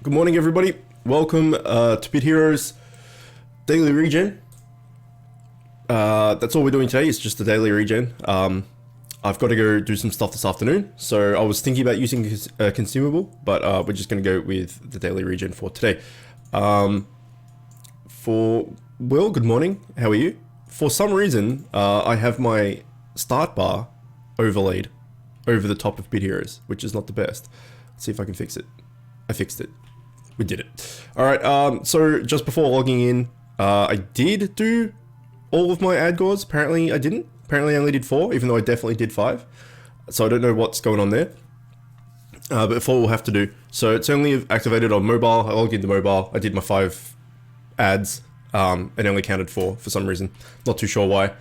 Good morning, everybody. Welcome to Bit Heroes Daily Regen. That's all we're doing today. It's just a daily regen. I've got to go do some stuff this afternoon, so I was thinking about using a consumable, but we're just going to go with the daily regen for today. For Will, good morning. How are you? For some reason, I have my start bar overlaid over the top of Bit Heroes, which is not the best. Let's see if I can fix it. I fixed it. We did it. Alright, so just before logging in, I did do all of my ad gores. Apparently I didn't. Apparently I only did 4, even though I definitely did 5. So I don't know what's going on there. But 4 we'll have to do. So it's only activated on mobile. I logged into mobile. I did my 5 ads. It only counted 4 for some reason. Not too sure why.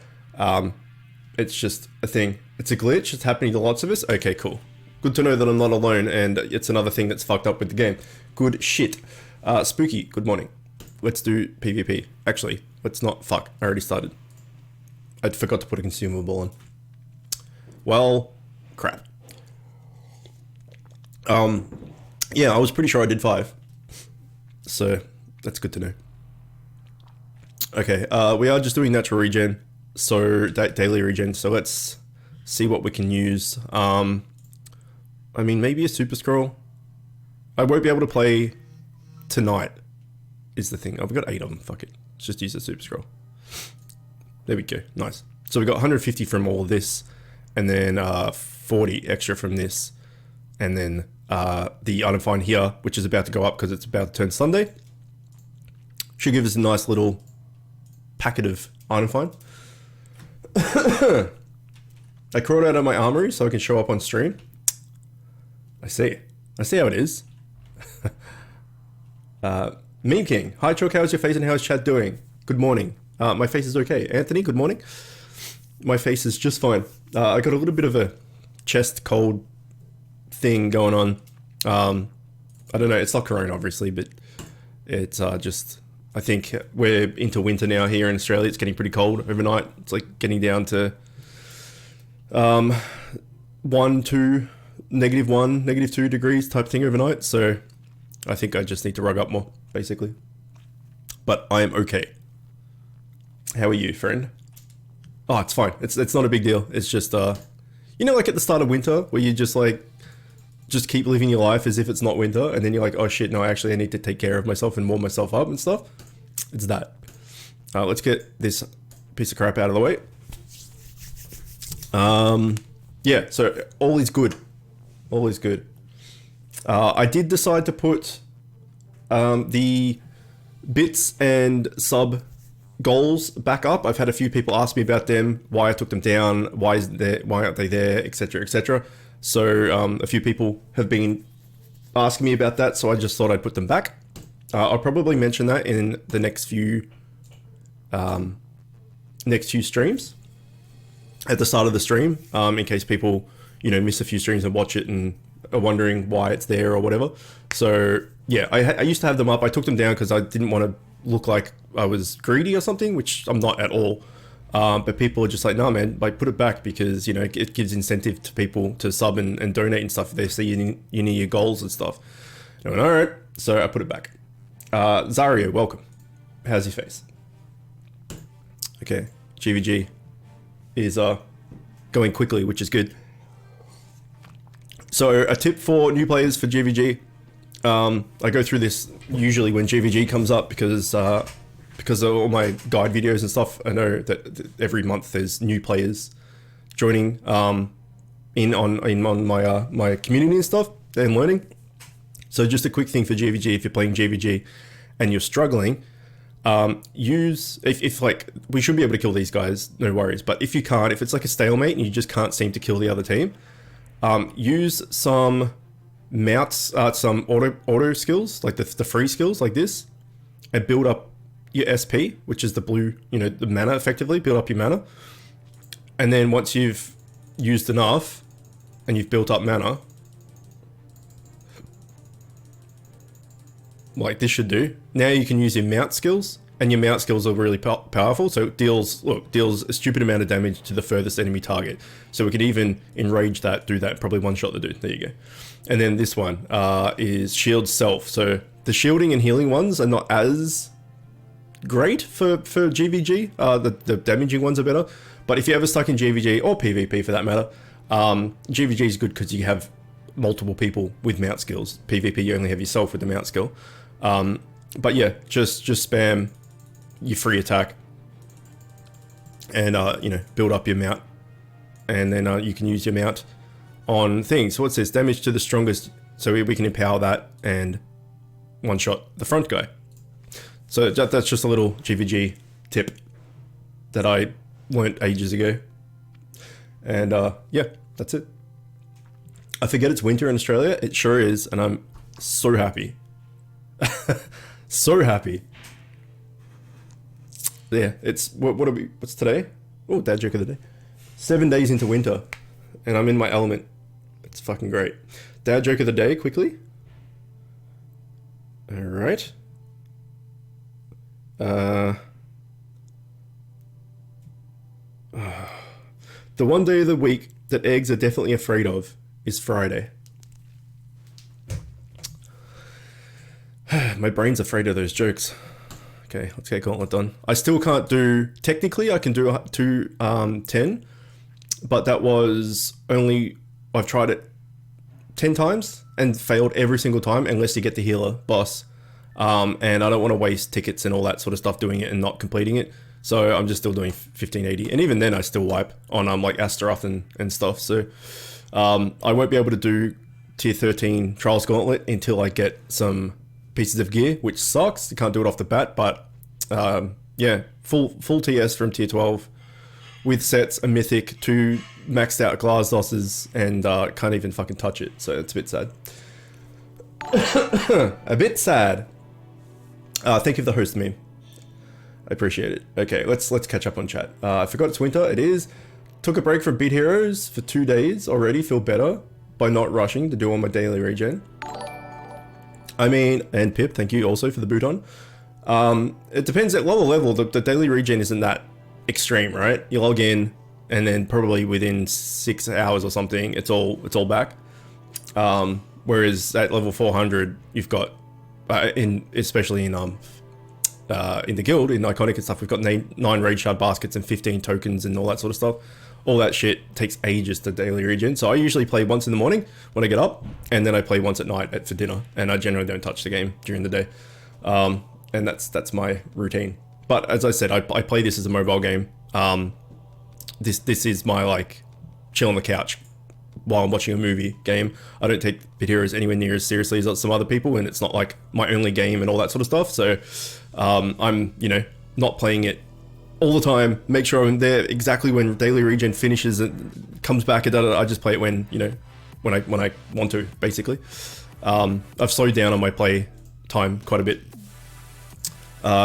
It's just a thing. It's a glitch. It's happening to lots of us. Okay, cool. Good to know that I'm not alone, and it's another thing that's fucked up with the game. Good shit. Spooky, good morning. Let's do PvP. Actually, let's not. Fuck, I already started. I forgot to put a consumable on. Well, crap. Yeah, I was pretty sure I did 5. So, that's good to know. Okay, we are just doing natural regen. So, daily regen. So let's see what we can use. I mean, maybe a super scroll. I won't be able to play tonight, is the thing. I've got 8 of them. Fuck it. Let's just use a super scroll. There we go. Nice. So we got 150 from all of this, and then 40 extra from this, and then the item find here, which is about to go up because it's about to turn Sunday. Should give us a nice little packet of item find. I crawled out of my armory so I can show up on stream. I see how it is. Meme King. Hi, Chook. How's your face and how's chat doing? Good morning. My face is okay. Anthony, good morning. My face is just fine. I got a little bit of a chest cold thing going on. I don't know. It's not corona, obviously, but it's just... I think we're into winter now here in Australia. It's getting pretty cold overnight. It's like getting down to -1, -2 degrees type thing overnight. So I think I just need to rug up more, basically. But I am okay. How are you, friend? Oh, it's fine. It's not a big deal. It's just you know, like at the start of winter where you just keep living your life as if it's not winter, and then you're like, oh shit, no, actually I need to take care of myself and warm myself up and stuff. It's that. Let's get this piece of crap out of the way. Yeah, so all is good. All is good. I did decide to put the bits and sub goals back up. I've had a few people ask me about them, why I took them down, why aren't they there, etc., etc. So a few people have been asking me about that, so I just thought I'd put them back. I'll probably mention that in the next few streams, at the start of the stream, in case people, you know, miss a few streams and watch it and are wondering why it's there or whatever. So yeah, I used to have them up. I took them down because I didn't want to look like I was greedy or something, which I'm not at all. But people are just like, no, man, like put it back because, you know, it gives incentive to people to sub and donate and stuff if they see you near your goals and stuff. And I went, all right, so I put it back. Zario, welcome. How's your face? Okay, GVG is going quickly, which is good. So a tip for new players for GVG. I go through this usually when GVG comes up because of all my guide videos and stuff. I know that every month there's new players joining in on my community and stuff and learning. So just a quick thing for GVG, if you're playing GVG and you're struggling, if like, we should be able to kill these guys, no worries. But if you can't, if it's like a stalemate and you just can't seem to kill the other team, use some mounts, some auto skills, like the free skills like this, and build up your SP, which is the blue, you know, the mana effectively, build up your mana. And then once you've used enough and you've built up mana, like this should do, now you can use your mount skills and your mount skills are really powerful. So it deals a stupid amount of damage to the furthest enemy target. So we could even enrage that, do that, probably one shot the dude. There you go. And then this one is shield self. So the shielding and healing ones are not as great for GVG. The damaging ones are better. But if you're ever stuck in GVG or PvP for that matter, GVG is good because you have multiple people with mount skills. PvP, you only have yourself with the mount skill. But yeah, just spam your free attack and you know, build up your mount, and then you can use your mount on things. So what's this? Damage to the strongest. So we can empower that and one shot the front guy. So that's just a little GVG tip that I learnt ages ago. And yeah, that's it. I forget it's winter in Australia. It sure is, and I'm so happy. So happy. Yeah, it's what are we? What's today? Oh, dad joke of the day. 7 days into winter, and I'm in my element. It's fucking great. Dad joke of the day, quickly. All right. The one day of the week that eggs are definitely afraid of is Friday. My brain's afraid of those jokes. Okay, let's get gauntlet done. I still can't do, technically I can do 210, but that was only, I've tried it 10 times and failed every single time unless you get the healer boss. And I don't want to waste tickets and all that sort of stuff doing it and not completing it. So I'm just still doing 1580. And even then I still wipe on like Astaroth and stuff. So I won't be able to do tier 13 Trials Gauntlet until I get some pieces of gear, which sucks. You can't do it off the bat, but yeah, full TS from tier 12 with sets, a mythic, 2 maxed out Glasdosses, and can't even fucking touch it. So it's a bit sad. A bit sad. Thank you for the host meme. I appreciate it. Okay, let's catch up on chat. I forgot it's winter. It is. Took a break from Beat Heroes for 2 days already. Feel better by not rushing to do all my daily regen. I mean, and Pip, thank you also for the boot on. It depends at lower level. The daily regen isn't that extreme, right? You log in, and then probably within 6 hours or something, it's all back. Whereas at level 400, you've got especially in the guild, in Iconic and stuff, we've got 9 Raid Shard baskets and 15 tokens and all that sort of stuff. All that shit takes ages to daily regen. So I usually play once in the morning when I get up, and then I play once at night for dinner, and I generally don't touch the game during the day. And that's my routine. But as I said, I play this as a mobile game. This is my like chill on the couch while I'm watching a movie game. I don't take Beat Heroes anywhere near as seriously as some other people, and it's not like my only game and all that sort of stuff. So I'm, you know, not playing it all the time. Make sure I'm there exactly when daily regen finishes and comes back. I just play it when, you know, when I want to, basically. I've slowed down on my play time quite a bit,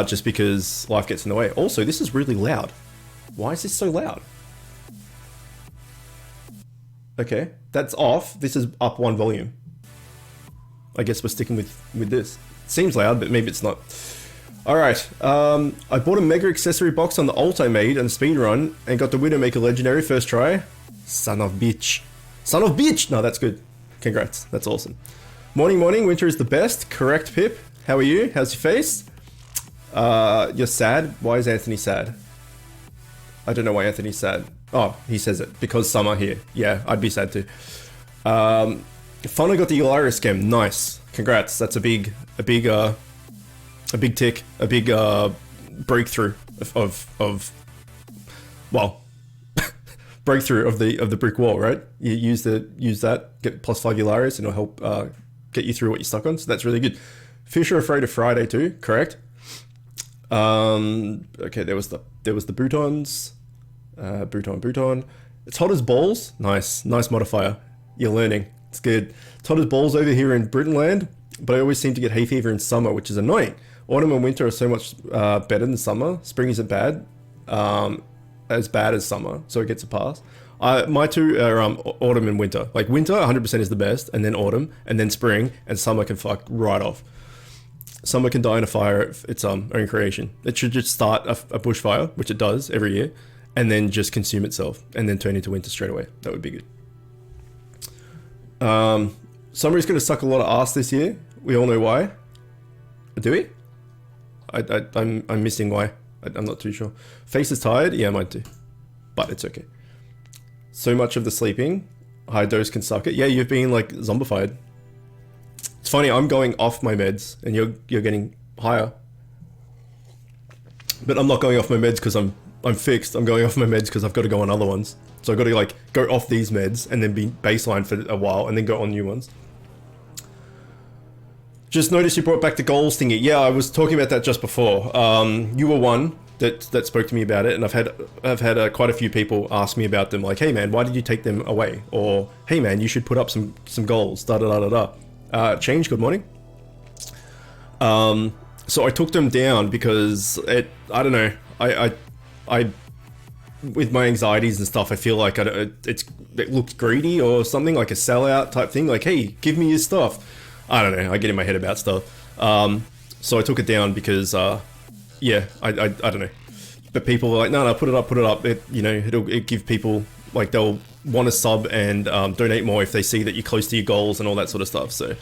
just because life gets in the way. Also, this is really loud. Why is this so loud? Okay, that's off. This is up 1 volume. I guess we're sticking with this. It seems loud, but maybe it's not. Alright, I bought a mega accessory box on the ult I made and speedrun and got the Widowmaker legendary first try. Son of bitch. Son of bitch! No, that's good. Congrats, that's awesome. Morning, winter is the best. Correct, Pip. How are you? How's your face? You're sad? Why is Anthony sad? I don't know why Anthony's sad. Oh, he says it. Because summer here. Yeah, I'd be sad too. Finally got the Elyra scam. Nice. Congrats. That's a big tick. A big breakthrough of well, breakthrough of the brick wall, right? You use that, get +5 Elyras, and it'll help get you through what you're stuck on. So that's really good. Fish are afraid of Friday too. Correct. Okay, there was the boutons. Bouton. It's hot as balls. Nice modifier. You're learning. It's good. It's hot as balls over here in Britainland, but I always seem to get hay fever in summer, which is annoying. Autumn and winter are so much better than summer. Spring isn't bad, as bad as summer, so it gets a pass. My two are autumn and winter. Like winter, 100% is the best, and then autumn, and then spring, and summer can fuck right off. Summer can die in a fire of its own creation. It should just start a bushfire, which it does every year, and then just consume itself, and then turn into winter straight away. That would be good. Summer is going to suck a lot of ass this year. We all know why. Do we? I'm missing why. I'm not too sure. Face is tired? Yeah, mine too. But it's okay. So much of the sleeping. High dose can suck it. Yeah, you've been like zombified. It's funny, I'm going off my meds and you're getting higher. But I'm not going off my meds because I'm fixed. I'm going off my meds because I've got to go on other ones. So I've got to like go off these meds and then be baseline for a while and then go on new ones. Just noticed you brought back the goals thingy. Yeah, I was talking about that just before. You were one that spoke to me about it, and I've had quite a few people ask me about them. Like, hey man, why did you take them away? Or hey man, you should put up some goals. Da da da da da. Change. Good morning. So I took them down because I don't know. I with my anxieties and stuff, I feel like it looked greedy or something, like a sellout type thing. Like, hey, give me your stuff. I don't know. I get in my head about stuff. So I took it down because, yeah, I don't know. But people were like, no, put it up. It'll give people, like, they'll want to sub and donate more if they see that you're close to your goals and all that sort of stuff. So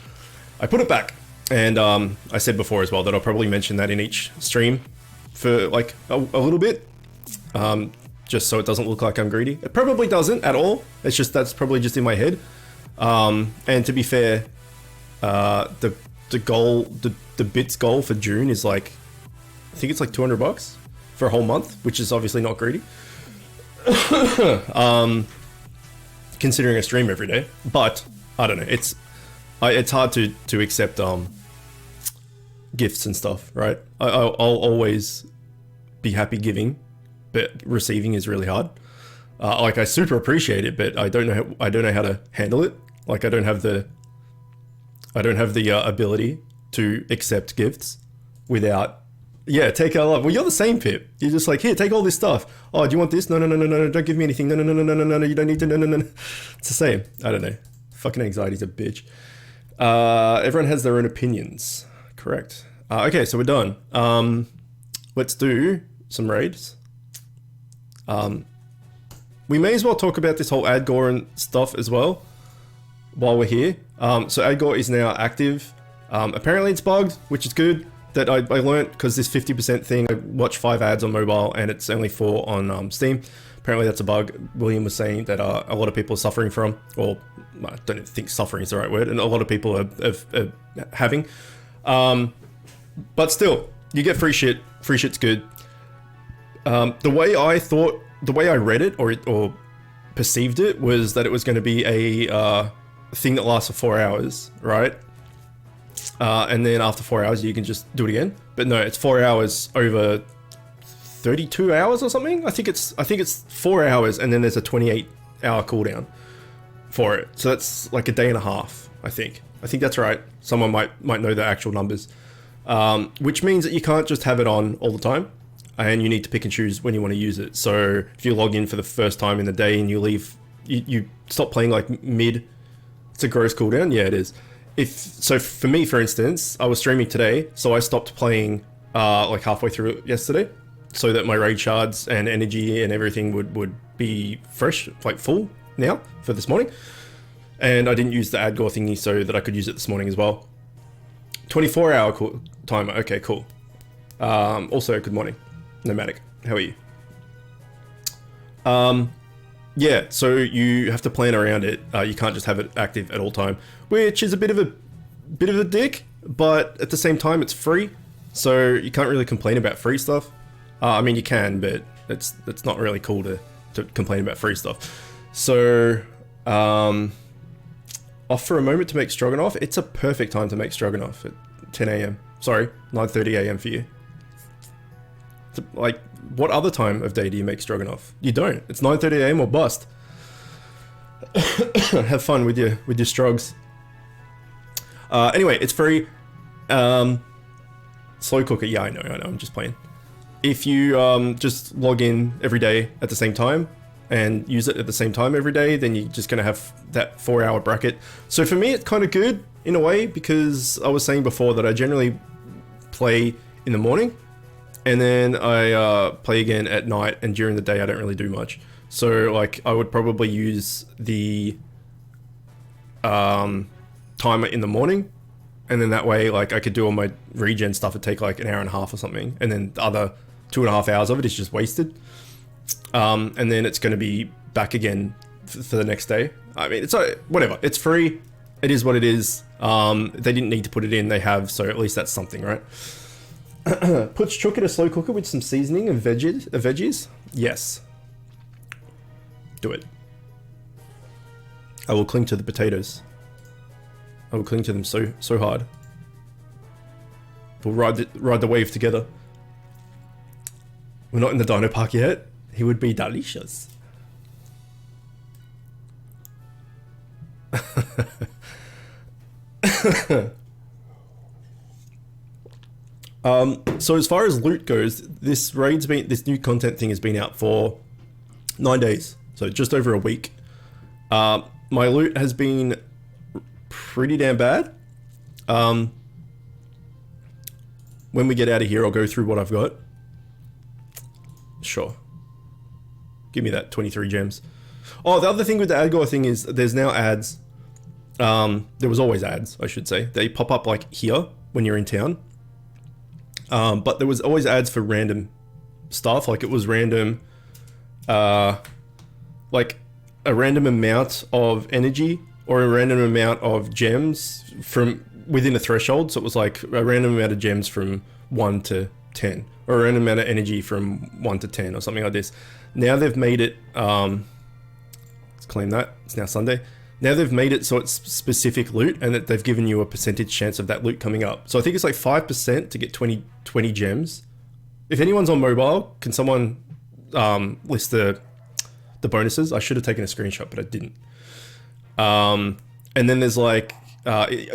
I put it back. And I said before as well that I'll probably mention that in each stream for like a little bit. Just so it doesn't look like I'm greedy. It probably doesn't at all. It's just, that's probably just in my head. And to be fair, the bits goal for June is like, I think it's like $200 for a whole month, which is obviously not greedy. Considering I stream every day, but I don't know. It's hard to accept gifts and stuff, right? I'll always be happy giving, but receiving is really hard. Like I super appreciate it, but I don't know how to handle it. Like I don't have the ability to accept gifts without, take our love. Well, you're the same, Pip. You're just like, here, take all this stuff. Oh, do you want this? No, don't give me anything. No, you don't need to, no. It's the same. I don't know. Fucking anxiety's a bitch. Everyone has their own opinions. Correct. Okay, so we're done. Let's do some raids. We may as well talk about this whole Adgore and stuff as well while we're here. So Adgore is now active. Apparently it's bugged, which is good. That I learned because this 50% thing, I watch 5 ads on mobile and it's only 4 on Steam. Apparently that's a bug. William was saying that a lot of people are suffering from, or I don't think suffering is the right word, and a lot of people are having. But still, you get free shit. Free shit's good. The way I read it or perceived it was that it was going to be a thing that lasts for 4 hours, right? And then after 4 hours, you can just do it again. But no, it's 4 hours over 32 hours or something. I think it's 4 hours, and then there's a 28-hour cooldown for it. So that's like a day and a half. I think that's right. Someone might know the actual numbers, which means that you can't just have it on all the time, and you need to pick and choose when you want to use it. So if you log in for the first time in the day and you leave, you stop playing like mid. It's a gross cooldown. Yeah, it is. So for me, for instance, I was streaming today, so I stopped playing like halfway through yesterday, so that my raid shards and energy and everything would be fresh, like full now for this morning. And I didn't use the Adgore thingy so that I could use it this morning as well. 24-hour timer. Okay, cool. Also, good morning, Nomadic. How are you? Yeah, so you have to plan around it. You can't just have it active at all time, which is a bit of a dick, but at the same time it's free, so you can't really complain about free stuff. I mean, you can, but it's not really cool to complain about free stuff. So, off for a moment to make stroganoff. It's a perfect time to make stroganoff at 10 a.m. Sorry, 9:30 a.m. for you. Like, what other time of day do you make stroganoff? You don't. It's 9:30 a.m. or bust. Have fun with your strogs. Anyway, it's free. Slow cooker. Yeah, I know. I'm just playing. If you just log in every day at the same time and use it at the same time every day, then you're just gonna have that 4-hour bracket. So for me, it's kind of good in a way, because I was saying before that I generally play in the morning, and then I play again at night, and during the day I don't really do much. So like I would probably use the timer in the morning, and then that way like I could do all my regen stuff. It'd take like an hour and a half or something, and then the other 2.5 hours of it is just wasted. And then it's going to be back again for the next day. I mean, it's whatever. It's free. It is what it is. They didn't need to put it in. They have, so at least that's something, right? Puts Chook in a slow cooker with some seasoning and veggies. Yes. Do it. I will cling to the potatoes. I will cling to them so hard. We'll ride the wave together. We're not in the dino park yet. He would be delicious. So as far as loot goes, this new content thing has been out for 9 days, so just over a week. My loot has been pretty damn bad. When we get out of here, I'll go through what I've got. Sure. Give me that 23 gems. Oh, the other thing with the AdGore thing is there's now ads. There was always ads, I should say. They pop up like here when you're in town. But there was always ads for random stuff. Like it was random, like a random amount of energy or a random amount of gems from within a threshold. So it was like a random amount of gems from 1 to 10 or a random amount of energy from 1 to 10 or something like this. Now they've made it, let's claim that, it's now Sunday. Now they've made it so it's specific loot and that they've given you a percentage chance of that loot coming up. So I think it's like 5% to get 20 gems. If anyone's on mobile, can someone list the bonuses? I should have taken a screenshot, but I didn't. And then there's like,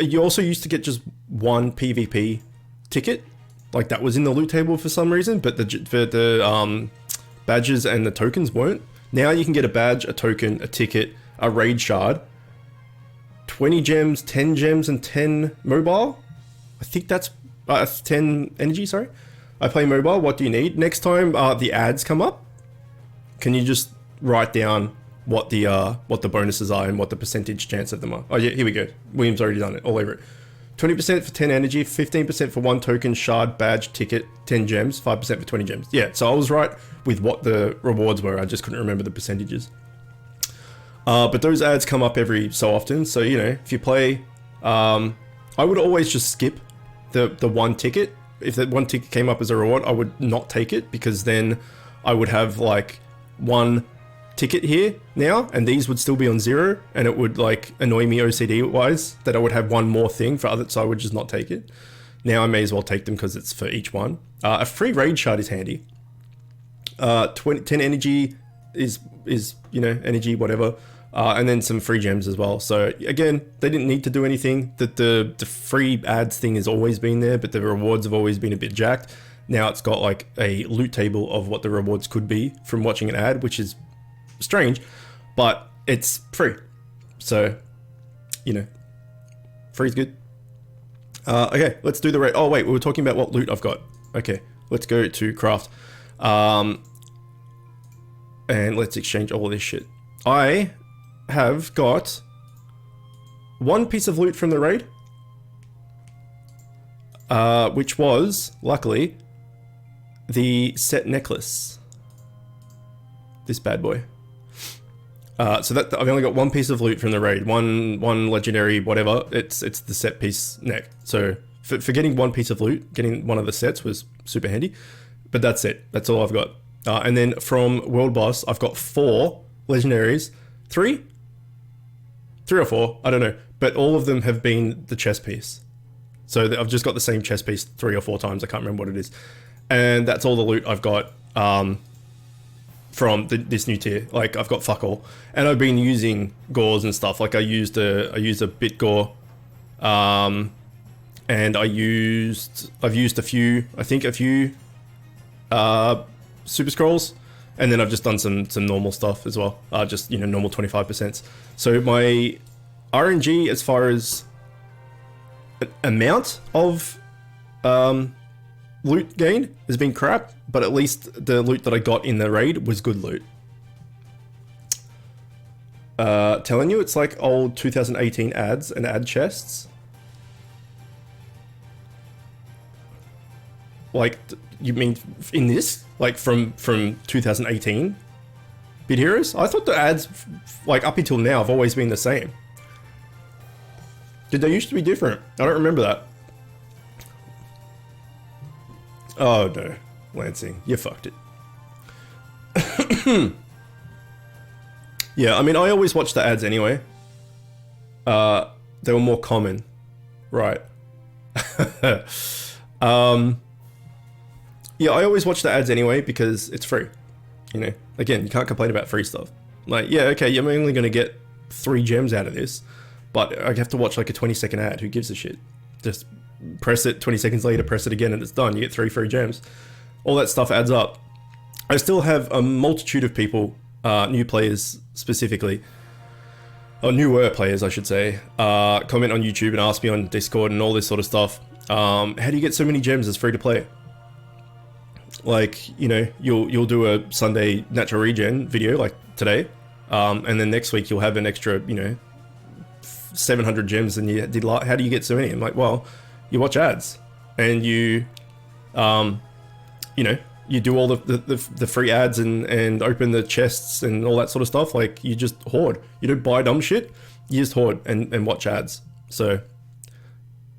you also used to get just one PvP ticket. Like that was in the loot table for some reason, but the badges and the tokens weren't. Now you can get a badge, a token, a ticket, a raid shard, 20 gems, 10 gems, and 10 mobile. I think that's 10 energy, sorry. I play mobile, what do you need? Next time the ads come up, can you just write down what the bonuses are and what the percentage chance of them are? Oh yeah, here we go. William's already done it, all over it. 20% for 10 energy, 15% for 1 token, shard, badge, ticket, 10 gems, 5% for 20 gems. Yeah, so I was right with what the rewards were. I just couldn't remember the percentages. But those ads come up every so often. So, you know, if you play, I would always just skip the one ticket. If that one ticket came up as a reward, I would not take it because then I would have like one ticket here now and these would still be on 0 and it would like annoy me OCD wise that I would have one more thing for others, so I would just not take it. Now I may as well take them because it's for each one. A free raid shard is handy. 10 energy is you know, energy, whatever. And then some free gems as well. So again, they didn't need to do anything. The free ads thing has always been there, but the rewards have always been a bit jacked. Now it's got like a loot table of what the rewards could be from watching an ad, which is strange, but it's free. So, you know, free's good. Okay, let's do the raid. Oh wait, we were talking about what loot I've got. Okay, let's go to craft. And let's exchange all of this shit. I have got one piece of loot from the raid, which was, luckily, the set necklace. This bad boy. So that I've only got one piece of loot from the raid, one legendary whatever. It's the set piece neck. So for getting one piece of loot, getting one of the sets was super handy. But that's it. That's all I've got. And then from World Boss, I've got 4 legendaries. 3 or 4, I don't know. But all of them have been the chest piece. So I've just got the same chest piece 3 or 4 times. I can't remember what it is. And that's all the loot I've got from this new tier. Like I've got fuck all. And I've been using gores and stuff. Like I used a bit gore. And I've used a few super scrolls, and then I've just done some normal stuff as well. Just, you know, normal 25%. So my RNG as far as amount of loot gain has been crap, but at least the loot that I got in the raid was good loot. Telling you, it's like old 2018 ads and ad chests. Like, you mean in this? Like from 2018? Bit Heroes? I thought the ads, like up until now, have always been the same. Did they used to be different? I don't remember that. Oh no, Lansing, you fucked it. Yeah, I mean, I always watch the ads anyway. They were more common, right? Yeah, I always watch the ads anyway because it's free. You know, again, you can't complain about free stuff. Like, yeah, okay, you're only going to get 3 gems out of this, but I have to watch like a 20-second ad. Who gives a shit? Just press it, 20 seconds later, press it again, and it's done. You get 3 free gems. All that stuff adds up. I still have a multitude of people, new players specifically, or newer players, I should say, comment on YouTube and ask me on Discord and all this sort of stuff. How do you get so many gems as free to play? Like, you know, you'll do a Sunday natural regen video like today, and then next week you'll have an extra, you know, 700 gems, and you did. How do you get so many? I'm like, well, you watch ads, and you know, you do all the free ads and open the chests and all that sort of stuff. Like, you just hoard. You don't buy dumb shit. You just hoard and watch ads. So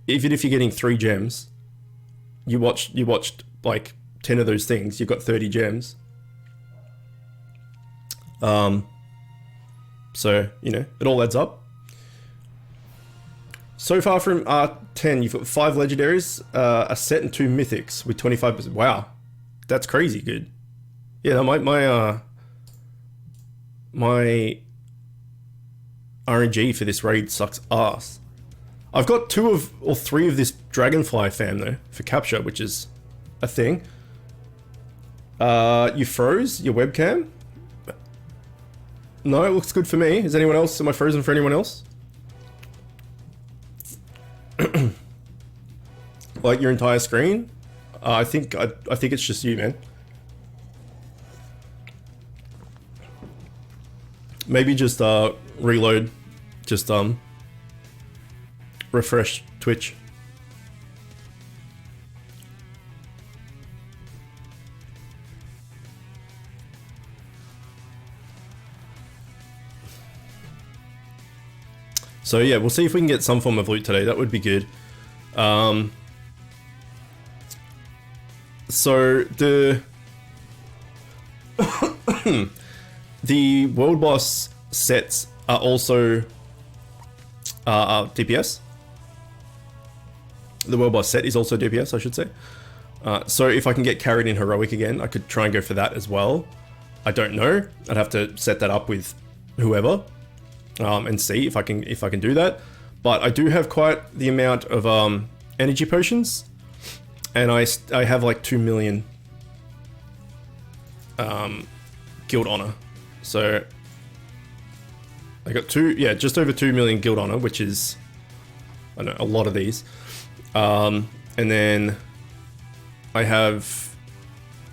even if you're getting 3 gems, you watched like 10 of those things, you've got 30 gems. So, you know, it all adds up. So far from R10, you've got 5 legendaries, a set and 2 mythics with 25%. Wow, that's crazy good. Yeah, no, my RNG for this raid sucks ass. I've got 2 or 3 of this dragonfly fam though for capture, which is a thing. You froze your webcam? No, it looks good for me. Is anyone else? Am I frozen for anyone else? Like your entire screen? I think it's just you, man. Maybe just reload, just refresh Twitch. So yeah, we'll see if we can get some form of loot today. That would be good. So the the world boss sets are also DPS. The world boss set is also DPS, I should say. So if I can get carried in heroic again, I could try and go for that as well. I don't know. I'd have to set that up with whoever. And see if I can do that. But I do have quite the amount of energy potions, and I have like 2 million guild honor. So I got just over 2 million guild honor, which is, I don't know, a lot of these. And then I have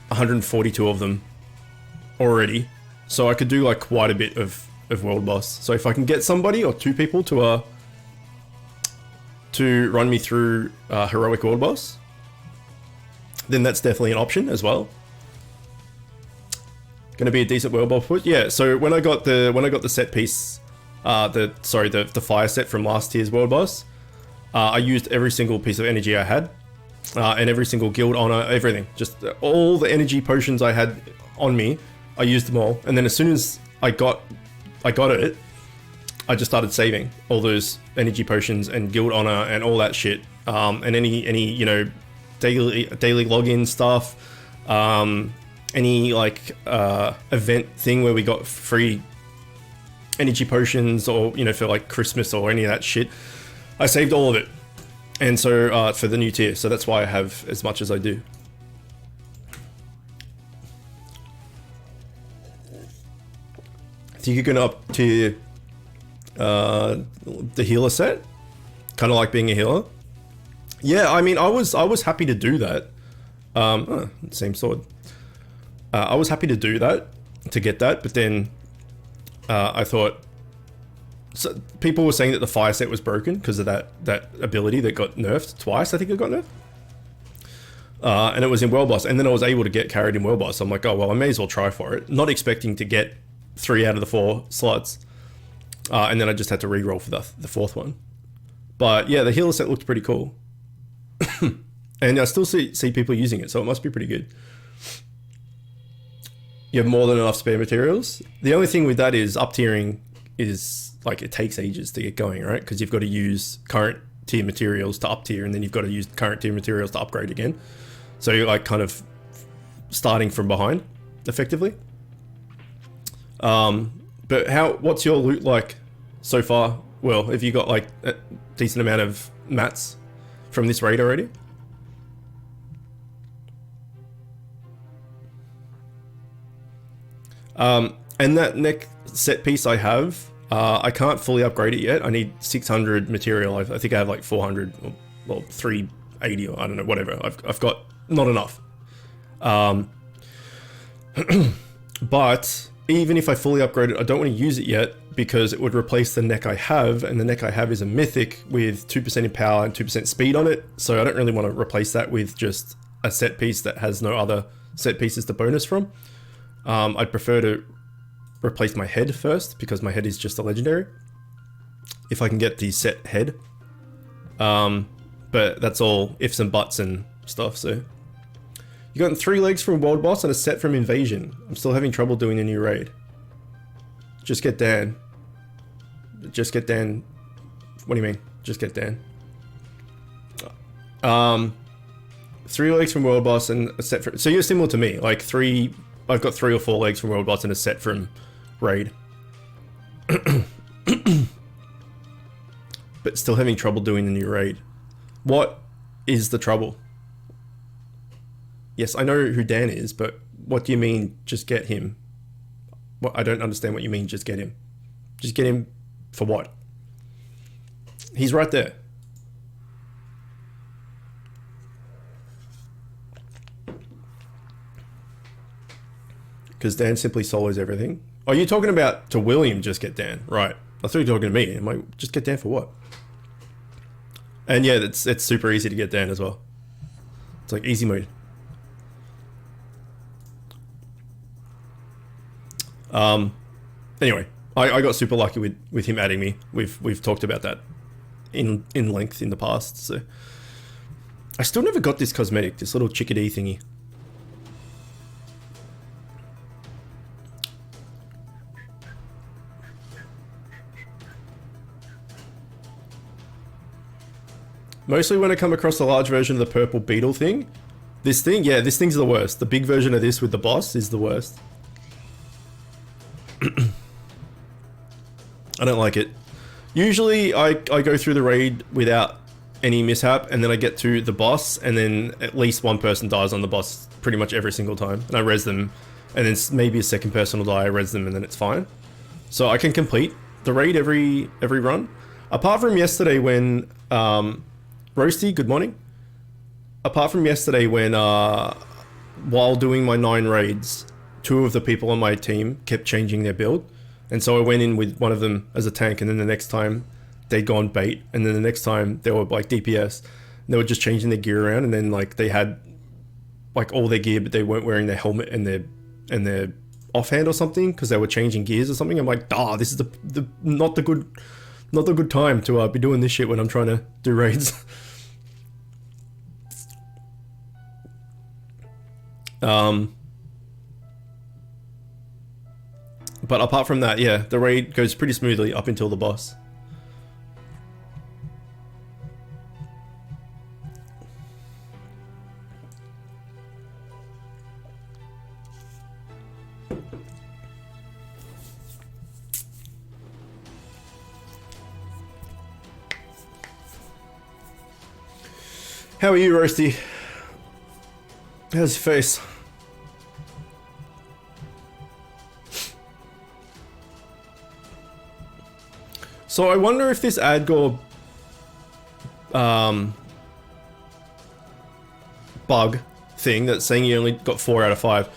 142 of them already, so I could do like quite a bit of world boss. So if I can get somebody or 2 people to run me through heroic world boss, then that's definitely an option as well. Gonna be a decent world boss put. Yeah, so when I got the set piece, the fire set from last year's world boss, I used every single piece of energy I had, and every single guild honor, everything. Just all the energy potions I had on me, I used them all. And then as soon as I got it, I just started saving all those energy potions and guild honor and all that shit, and any you know, daily login stuff, any like event thing where we got free energy potions, or you know, for like Christmas or any of that shit, I saved all of it. And so for the new tier, so that's why I have as much as I do. You can up to the healer set, kind of like being a healer. Yeah, I mean, I was happy to do that. Same sword. I was happy to do that, to get that, but then I thought, so people were saying that the fire set was broken because of that ability that got nerfed twice. I think it got nerfed. And it was in World Boss, and then I was able to get carried in World Boss. So I'm like, oh well, I may as well try for it. Not expecting to get 3 out of the 4 slots, and then I just had to re-roll for the 4th one. But yeah, the healer set looked pretty cool, and I still see people using it, so it must be pretty good. You have more than enough spare materials. The only thing with that is up tiering is like it takes ages to get going, right? Because you've got to use current tier materials to up tier, and then you've got to use current tier materials to upgrade again. So you're like kind of starting from behind, effectively. But what's your loot like so far? Well, have you got like a decent amount of mats from this raid already? And that neck set piece I have, I can't fully upgrade it yet. I need 600 material. I think I have like 400 or 380 or I don't know, whatever. I've got not enough. But even if I fully upgrade it, I don't want to use it yet because it would replace the neck I have, and the neck I have is a mythic with 2% in power and 2% speed on it. So I don't really want to replace that with just a set piece that has no other set pieces to bonus from. I'd prefer to replace my head first because my head is just a legendary. If I can get the set head. But that's all ifs and buts and stuff, so. You got 3 legs from World Boss and a set from Invasion. I'm still having trouble doing a new raid. Just get Dan. Just get Dan. What do you mean? Just get Dan. 3 legs from World Boss and a set from... So you're similar to me. Like I've got 3 or 4 legs from World Boss and a set from raid. But still having trouble doing the new raid. What is the trouble? Yes, I know who Dan is, but what do you mean just get him? Well, I don't understand what you mean just get him. Just get him for what? He's right there. Because Dan simply solos everything. Oh, you're talking about to William just get Dan. Right. I thought you were talking to me. I'm like, just get Dan for what? And yeah, it's super easy to get Dan as well. It's like easy mode. Anyway, I got super lucky with him adding me. We've talked about that in length in the past. So I still never got this cosmetic, this little chickadee thingy. Mostly when I come across a large version of the purple beetle thing. This thing, yeah, this thing's the worst. The big version of this with the boss is the worst. I don't like it. Usually I go through the raid without any mishap, and then I get to the boss, and then at least one person dies on the boss pretty much every single time, and I res them, and then maybe a second person will die, I res them, and then it's fine. So I can complete the raid every run. Apart from yesterday when, Roasty, good morning. Apart from yesterday when, while doing my 9 raids, 2 of the people on my team kept changing their build. And so I went in with one of them as a tank, and then the next time they'd gone bait, and then the next time they were like DPS. And they were just changing their gear around, and then like they had like all their gear, but they weren't wearing their helmet and their offhand or something because they were changing gears or something. I'm like, this is the not the good time to be doing this shit when I'm trying to do raids. But apart from that, yeah, the raid goes pretty smoothly up until the boss. How are you, Roasty? How's your face? So I wonder if this Adgor bug thing that's saying you only got 4 out of 5.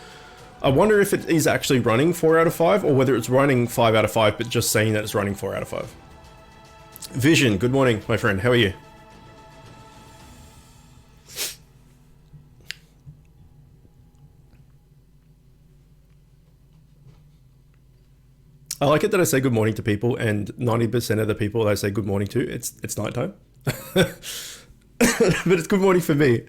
I wonder if it is actually running 4 out of 5 or whether it's running 5 out of 5 but just saying that it's running 4 out of 5. Vision, good morning, my friend. How are you? I like it that I say good morning to people, and 90% of the people that I say good morning to, it's nighttime. But it's good morning for me.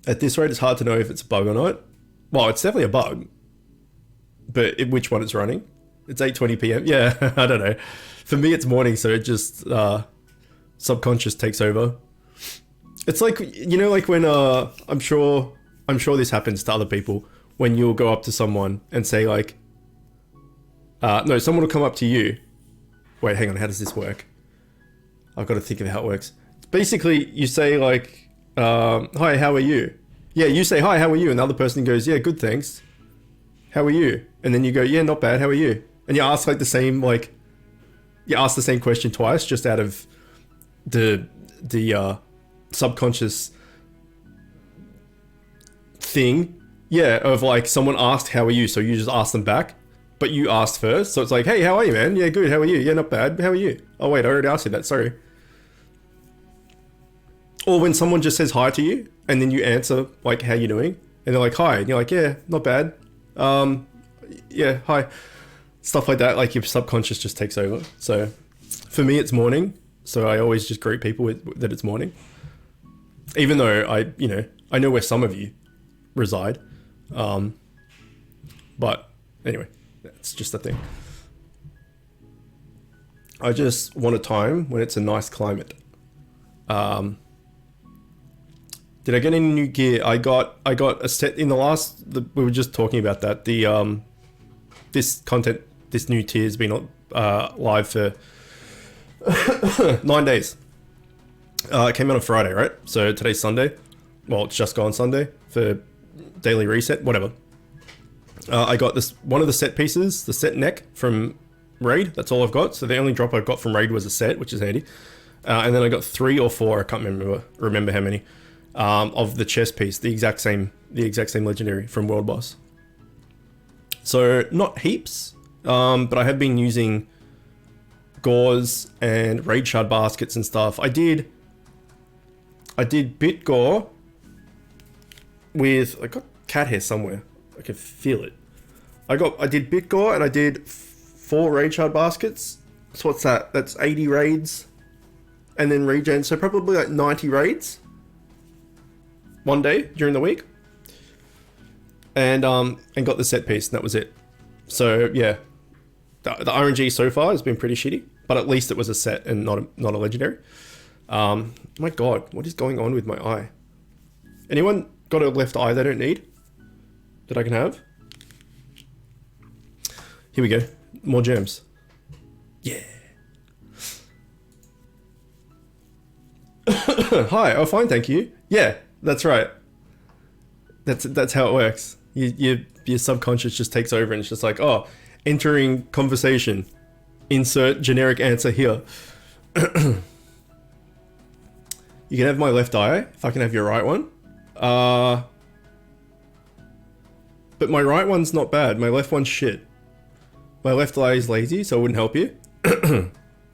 At this rate, it's hard to know if it's a bug or not. Well, it's definitely a bug. But which one it's running? It's 8:20 p.m. Yeah, I don't know. For me, it's morning, so it just subconscious takes over. It's like, you know, like when I'm sure this happens to other people. When you'll go up to someone and say like, no, someone will come up to you. Wait, hang on, how does this work? I've got to think of how it works. Basically, you say like, hi, how are you? Yeah, you say, hi, how are you? And the other person goes, yeah, good, thanks. How are you? And then you go, yeah, not bad, how are you? And you ask like the same, like, you ask the same question twice just out of the subconscious thing. Yeah, of like someone asked, how are you? So you just ask them back, but you asked first. So it's like, hey, how are you, man? Yeah, good. How are you? Yeah, not bad. How are you? Oh, wait, I already asked you that. Sorry. Or when someone just says hi to you and then you answer like, how you doing? And they're like, hi. And you're like, yeah, not bad. Yeah, hi. Stuff like that. Like your subconscious just takes over. So for me, it's morning. So I always just greet people with that it's morning. Even though I know where some of you reside. But anyway, it's just a thing. I just want a time when it's a nice climate. Did I get any new gear? I got a set in the last. We were just talking about that. This new tier has been live for 9 days. It came out on Friday, right? So today's Sunday. Well, it's just gone Sunday for daily reset, whatever. I got one of the set pieces, the set neck from Raid. That's all I've got. So the only drop I've got from Raid was a set, which is handy. And then I got 3 or 4. I can't remember how many. Of the chest piece, the exact same legendary from World Boss. So not heaps, but I have been using gauze and raid shard baskets and stuff. I did bit gore with, I got cat hair somewhere. I can feel it. I did bit gore and I did 4 raid shard baskets. So what's that? That's 80 raids, and then regen. So probably like 90 raids. One day during the week, and got the set piece, and that was it. So yeah, the RNG so far has been pretty shitty, but at least it was a set and not a legendary. My God, what is going on with my eye? Anyone got a left eye they don't need that I can have? Here we go, more gems. Yeah. Hi. Oh, fine, thank you. Yeah. That's right. That's how it works. Your subconscious just takes over and it's just like, oh, entering conversation. Insert generic answer here. You can have my left eye if I can have your right one. But my right one's not bad. My left one's shit. My left eye is lazy, so it wouldn't help you.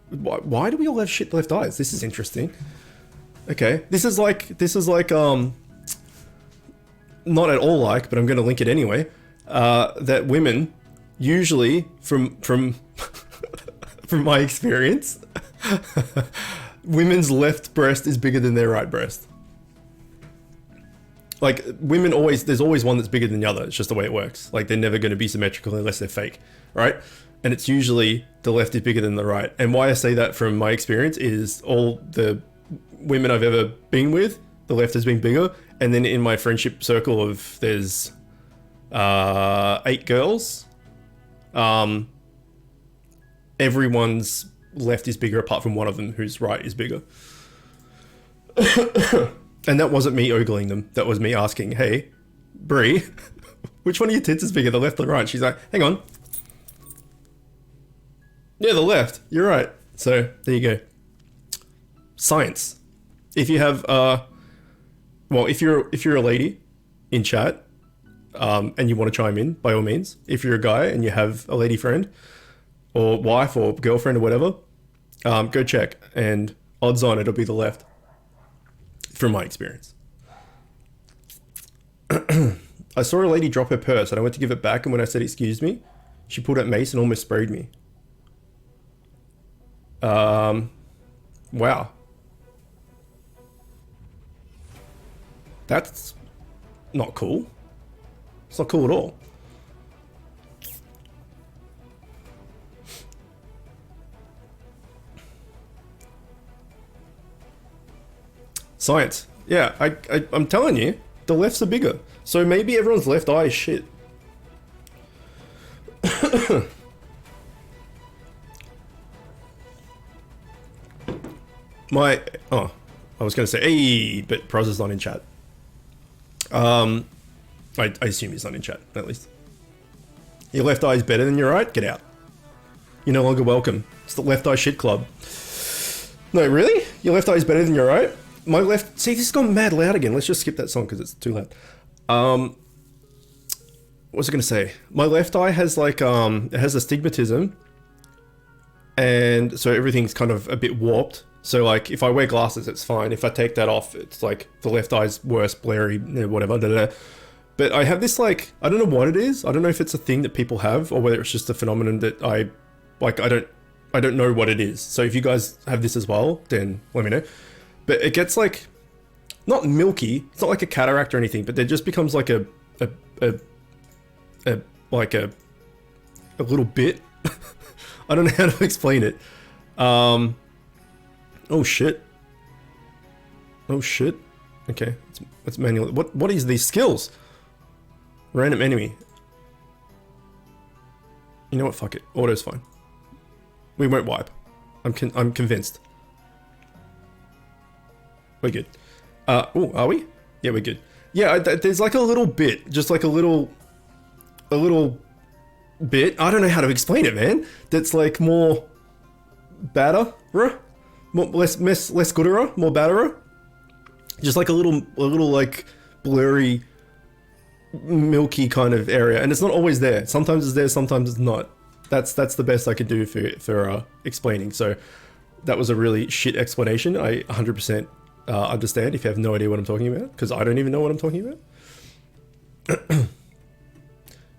Why do we all have shit left eyes? This is interesting. Okay, this is like not at all like, but I'm going to link it anyway. That women usually, from from my experience, women's left breast is bigger than their right breast. Like women there's always one that's bigger than the other. It's just the way it works. Like they're never going to be symmetrical unless they're fake, right? And it's usually the left is bigger than the right. And why I say that from my experience is all the women I've ever been with, the left has been bigger, and then in my friendship circle of there's 8 girls, everyone's left is bigger apart from one of them whose right is bigger. And that wasn't me ogling them, that was me asking, hey Brie, which one of your tits is bigger, the left or the right? She's like, hang on, yeah, the left, you're right. So there you go. Science. If you have, well, if you're a lady in chat, and you want to chime in, by all means. If you're a guy and you have a lady friend, or wife, or girlfriend, or whatever, go check, and odds on it'll be the left, from my experience. I saw a lady drop her purse, and I went to give it back, and when I said excuse me, she pulled out mace and almost sprayed me. Wow. That's not cool. It's not cool at all. Science. Yeah, I'm telling you, the lefts are bigger. So maybe everyone's left eye is shit. I was gonna say, hey, but Proz is not in chat. I assume he's not in chat, at least. Your left eye is better than your right? Get out. You're no longer welcome. It's the left eye shit club. No, really? Your left eye is better than your right? My left... See, this has gone mad loud again. Let's just skip that song because it's too loud. What was I going to say? My left eye has like, it has astigmatism. And so everything's kind of a bit warped. So like, if I wear glasses, it's fine. If I take that off, it's like the left eye's worse, blurry, whatever. But I have this like, I don't know what it is. I don't know if it's a thing that people have or whether it's just a phenomenon that I don't know what it is. So if you guys have this as well, then let me know. But it gets like, not milky. It's not like a cataract or anything, but there just becomes like a little bit. I don't know how to explain it. Oh shit. Oh shit. Okay, it's manual. What is these skills? Random enemy. You know what? Fuck it. Auto's fine. We won't wipe. I'm convinced. We're good. Oh, are we? Yeah, we're good. Yeah, there's like a little bit, just like a little bit. I don't know how to explain it, man. That's like more batter, less gooder, more batter. Just like a little like blurry, milky kind of area, and it's not always there. Sometimes it's there, sometimes it's not. That's the best I could do for explaining. So that was a really shit explanation. I 100% understand if you have no idea what I'm talking about, because I don't even know what I'm talking about.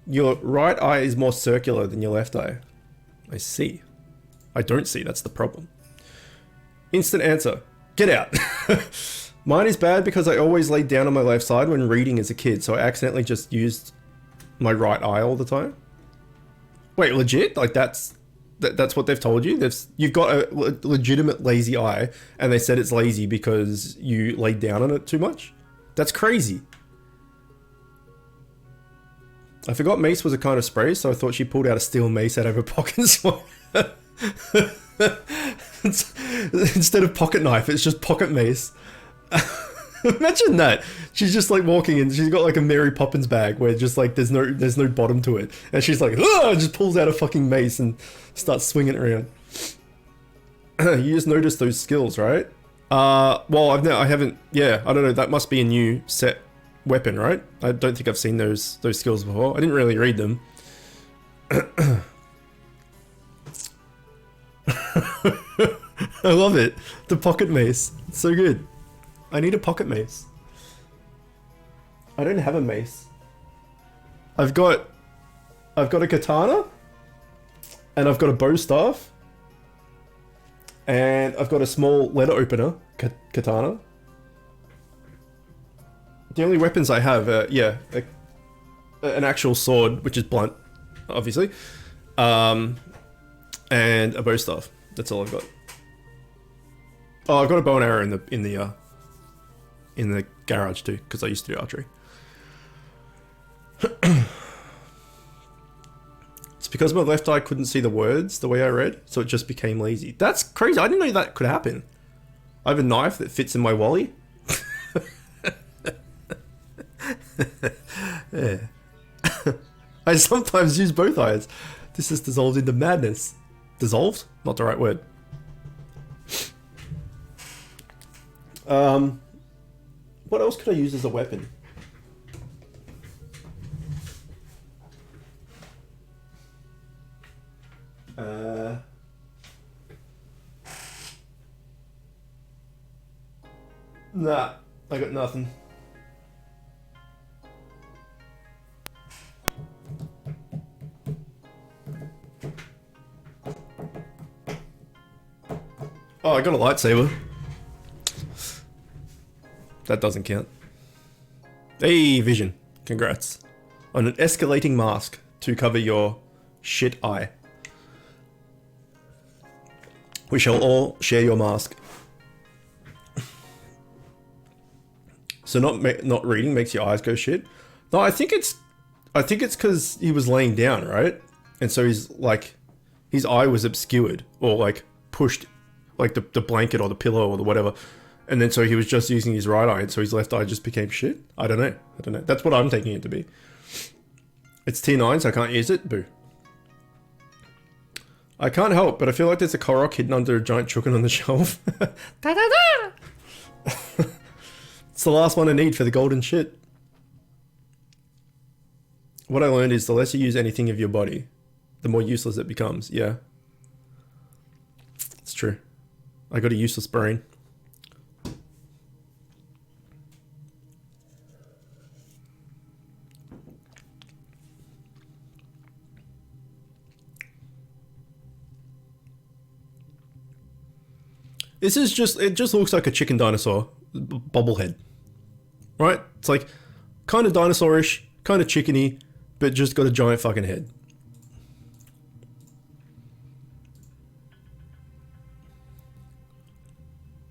Your right eye is more circular than your left eye. I see. I don't see, that's the problem. Instant answer. Get out. Mine is bad because I always laid down on my left side when reading as a kid, so I accidentally just used my right eye all the time. Wait, legit? Like that's what they've told you? You've got a legitimate lazy eye, and they said it's lazy because you laid down on it too much? That's crazy. I forgot mace was a kind of spray, so I thought she pulled out a steel mace out of her pocket and swung. Instead of pocket knife, it's just pocket mace. Imagine that. She's just like walking in, she's got like a Mary Poppins bag where just like there's no bottom to it, and she's like, ah, just pulls out a fucking mace and starts swinging it around. You just noticed those skills, right? Well, I haven't. Yeah, I don't know. That must be a new set weapon, right? I don't think I've seen those skills before. I didn't really read them. I love it. The pocket mace. It's so good. I need a pocket mace. I don't have a mace. I've got a katana, and I've got a bow staff, and I've got a small letter opener katana. The only weapons I have are, yeah, an actual sword, which is blunt, obviously, and a bow staff. That's all I've got. Oh, I've got a bow and arrow in the garage too, because I used to do archery. It's because my left eye couldn't see the words the way I read, so it just became lazy. That's crazy. I didn't know that could happen. I have a knife that fits in my wally. Yeah. I sometimes use both eyes. This is dissolved into madness. Dissolved? Not the right word. What else could I use as a weapon? Nah, I got nothing. Oh, I got a lightsaber. That doesn't count. Hey, Vision. Congrats. On an escalating mask to cover your shit eye. We shall all share your mask. So not reading makes your eyes go shit? No, I think it's because he was laying down, right? And so he's like, his eye was obscured or like pushed, like the blanket or the pillow or the whatever. And then so he was just using his right eye, and so his left eye just became shit. I don't know. That's what I'm taking it to be. It's tier 9, so I can't use it. Boo. I can't help, but I feel like there's a Korok hidden under a giant Chookin on the shelf. Da-da-da! It's the last one I need for the golden shit. What I learned is the less you use anything of your body, the more useless it becomes. Yeah. It's true. I got a useless brain. This is just, it just looks like a chicken dinosaur bobblehead. Right? It's like kind of dinosaurish, kind of chickeny, but just got a giant fucking head.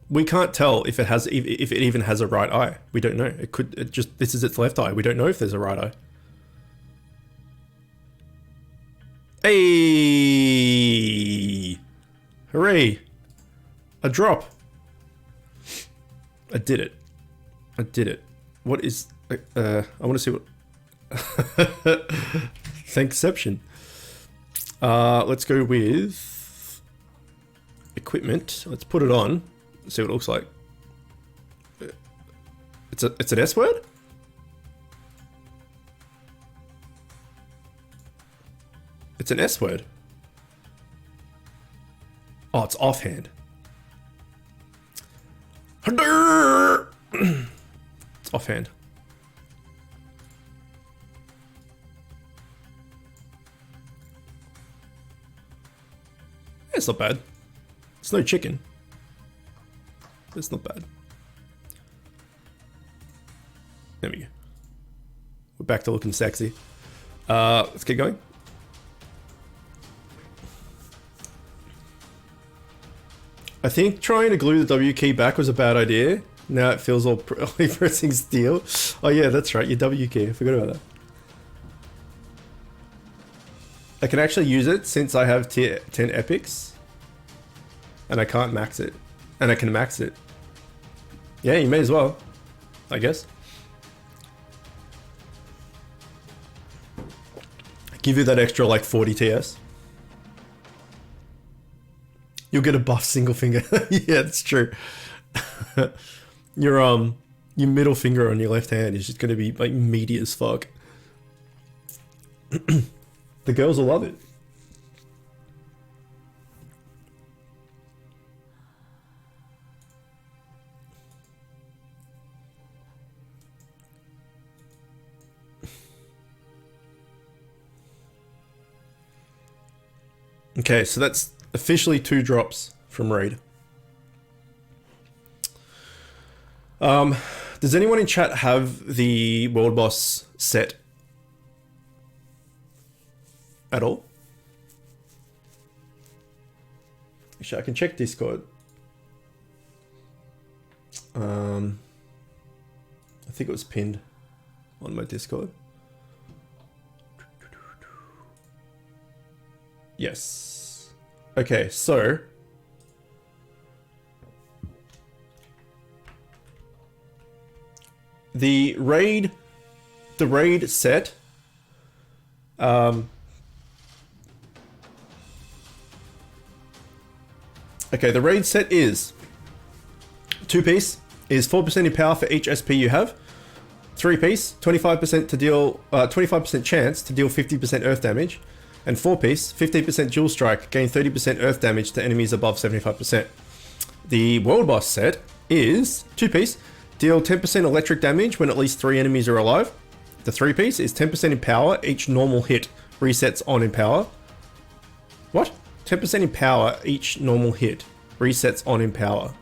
We can't tell if it even has a right eye. We don't know. This is its left eye. We don't know if there's a right eye. Hey! Hooray! A drop. I did it. What is... I want to see what... Thankception. Let's go with... equipment. Let's put it on. See what it looks like. It's an S word? It's an S word. Oh, it's offhand. It's offhand. It's not bad. It's no chicken. It's not bad. There we go. We're back to looking sexy. Let's get going. I think trying to glue the W key back was a bad idea. Now it feels all pressing steel. Oh yeah, that's right, your W key. I forgot about that. I can actually use it since I have tier 10 epics. And I can't max it. And I can max it. Yeah, you may as well, I guess. Give you that extra like 40 TS. You'll get a buff single finger. Yeah, that's true. Your middle finger on your left hand is just gonna be like meaty as fuck. The girls will love it. Okay, so that's officially 2 drops from Raid. Does anyone in chat have the World Boss set at all? Actually, I can check Discord. I think it was pinned on my Discord. Yes. Okay, so the raid set okay, the raid set is 2-piece is 4% in power for each SP you have. 3-piece, 25% to deal 25% chance to deal 50% earth damage. And 4-piece, 15% dual strike, gain 30% earth damage to enemies above 75%. The world boss set is 2-piece, deal 10% electric damage when at least 3 enemies are alive. The 3-piece is 10% in power, each normal hit resets on in power. What? 10% in power, each normal hit resets on in power.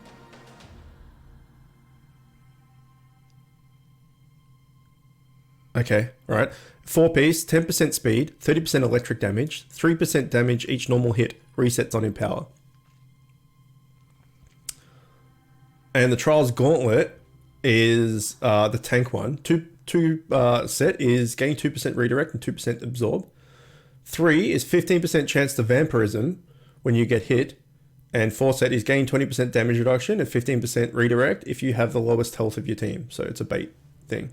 Okay, alright. 4-piece, 10% speed, 30% electric damage, 3% damage each normal hit resets on in power. And the Trials Gauntlet is the tank one. Two set is gain 2% redirect and 2% absorb. 3 is 15% chance to vampirism when you get hit. And 4 set is gain 20% damage reduction and 15% redirect if you have the lowest health of your team. So it's a bait thing.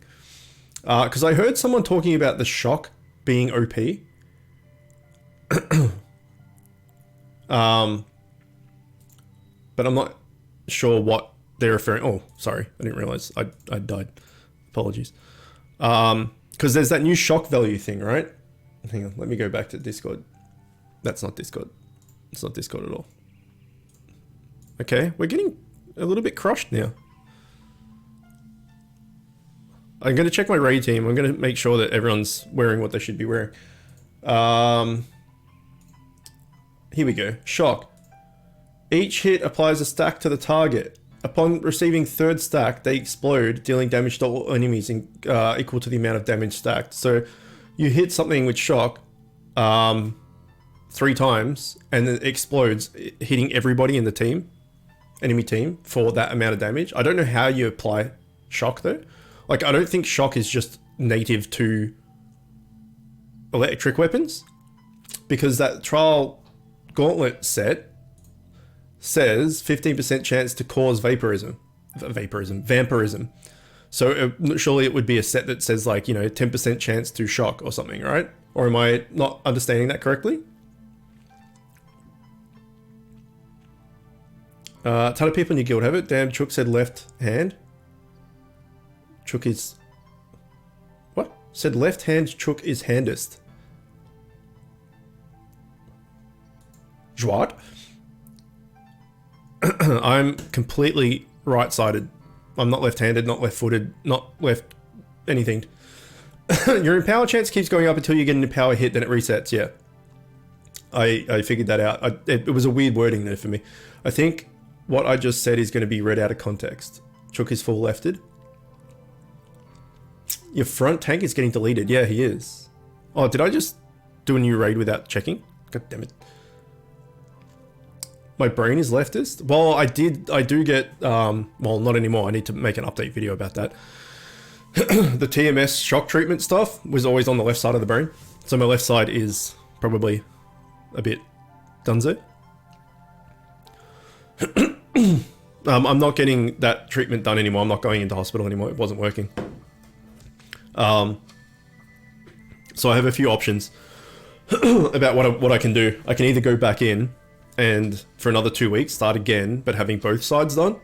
Because I heard someone talking about the shock being OP. But I'm not sure what they're referring. Oh, sorry, I didn't realize I died. Apologies. Because there's that new shock value thing, right? Hang on, let me go back to Discord. That's not Discord. It's not Discord at all. Okay, we're getting a little bit crushed now. I'm going to check my raid team. I'm going to make sure that everyone's wearing what they should be wearing. Here we go. Shock. Each hit applies a stack to the target. Upon receiving third stack, they explode, dealing damage to all enemies equal to the amount of damage stacked. So you hit something with shock 3 times, and then it explodes, hitting everybody in the team, enemy team, for that amount of damage. I don't know how you apply shock though. Like, I don't think shock is just native to electric weapons, because that Trial Gauntlet set says 15% chance to cause vampirism. So surely it would be a set that says, like, you know, 10% chance to shock or something, right? Or am I not understanding that correctly? A ton of people in your guild have it. Damn, Chook said left hand. Chook is... What? Said left hand, Chook is handist. Jwat? I'm completely right-sided. I'm not left-handed, not left-footed, not left anything. Your empower chance keeps going up until you get an empower hit, then it resets, yeah. I figured that out. It was a weird wording there for me. I think what I just said is going to be read out of context. Chook is full lefted. Your front tank is getting deleted. Yeah, he is. Oh, did I just do a new raid without checking? God damn it. My brain is leftist? Well, I do get, well, not anymore. I need to make an update video about that. The TMS shock treatment stuff was always on the left side of the brain. So my left side is probably a bit dunzo. I'm not getting that treatment done anymore. I'm not going into hospital anymore. It wasn't working. So I have a few options about what I can do. I can either go back in and for another 2 weeks start again, but having both sides done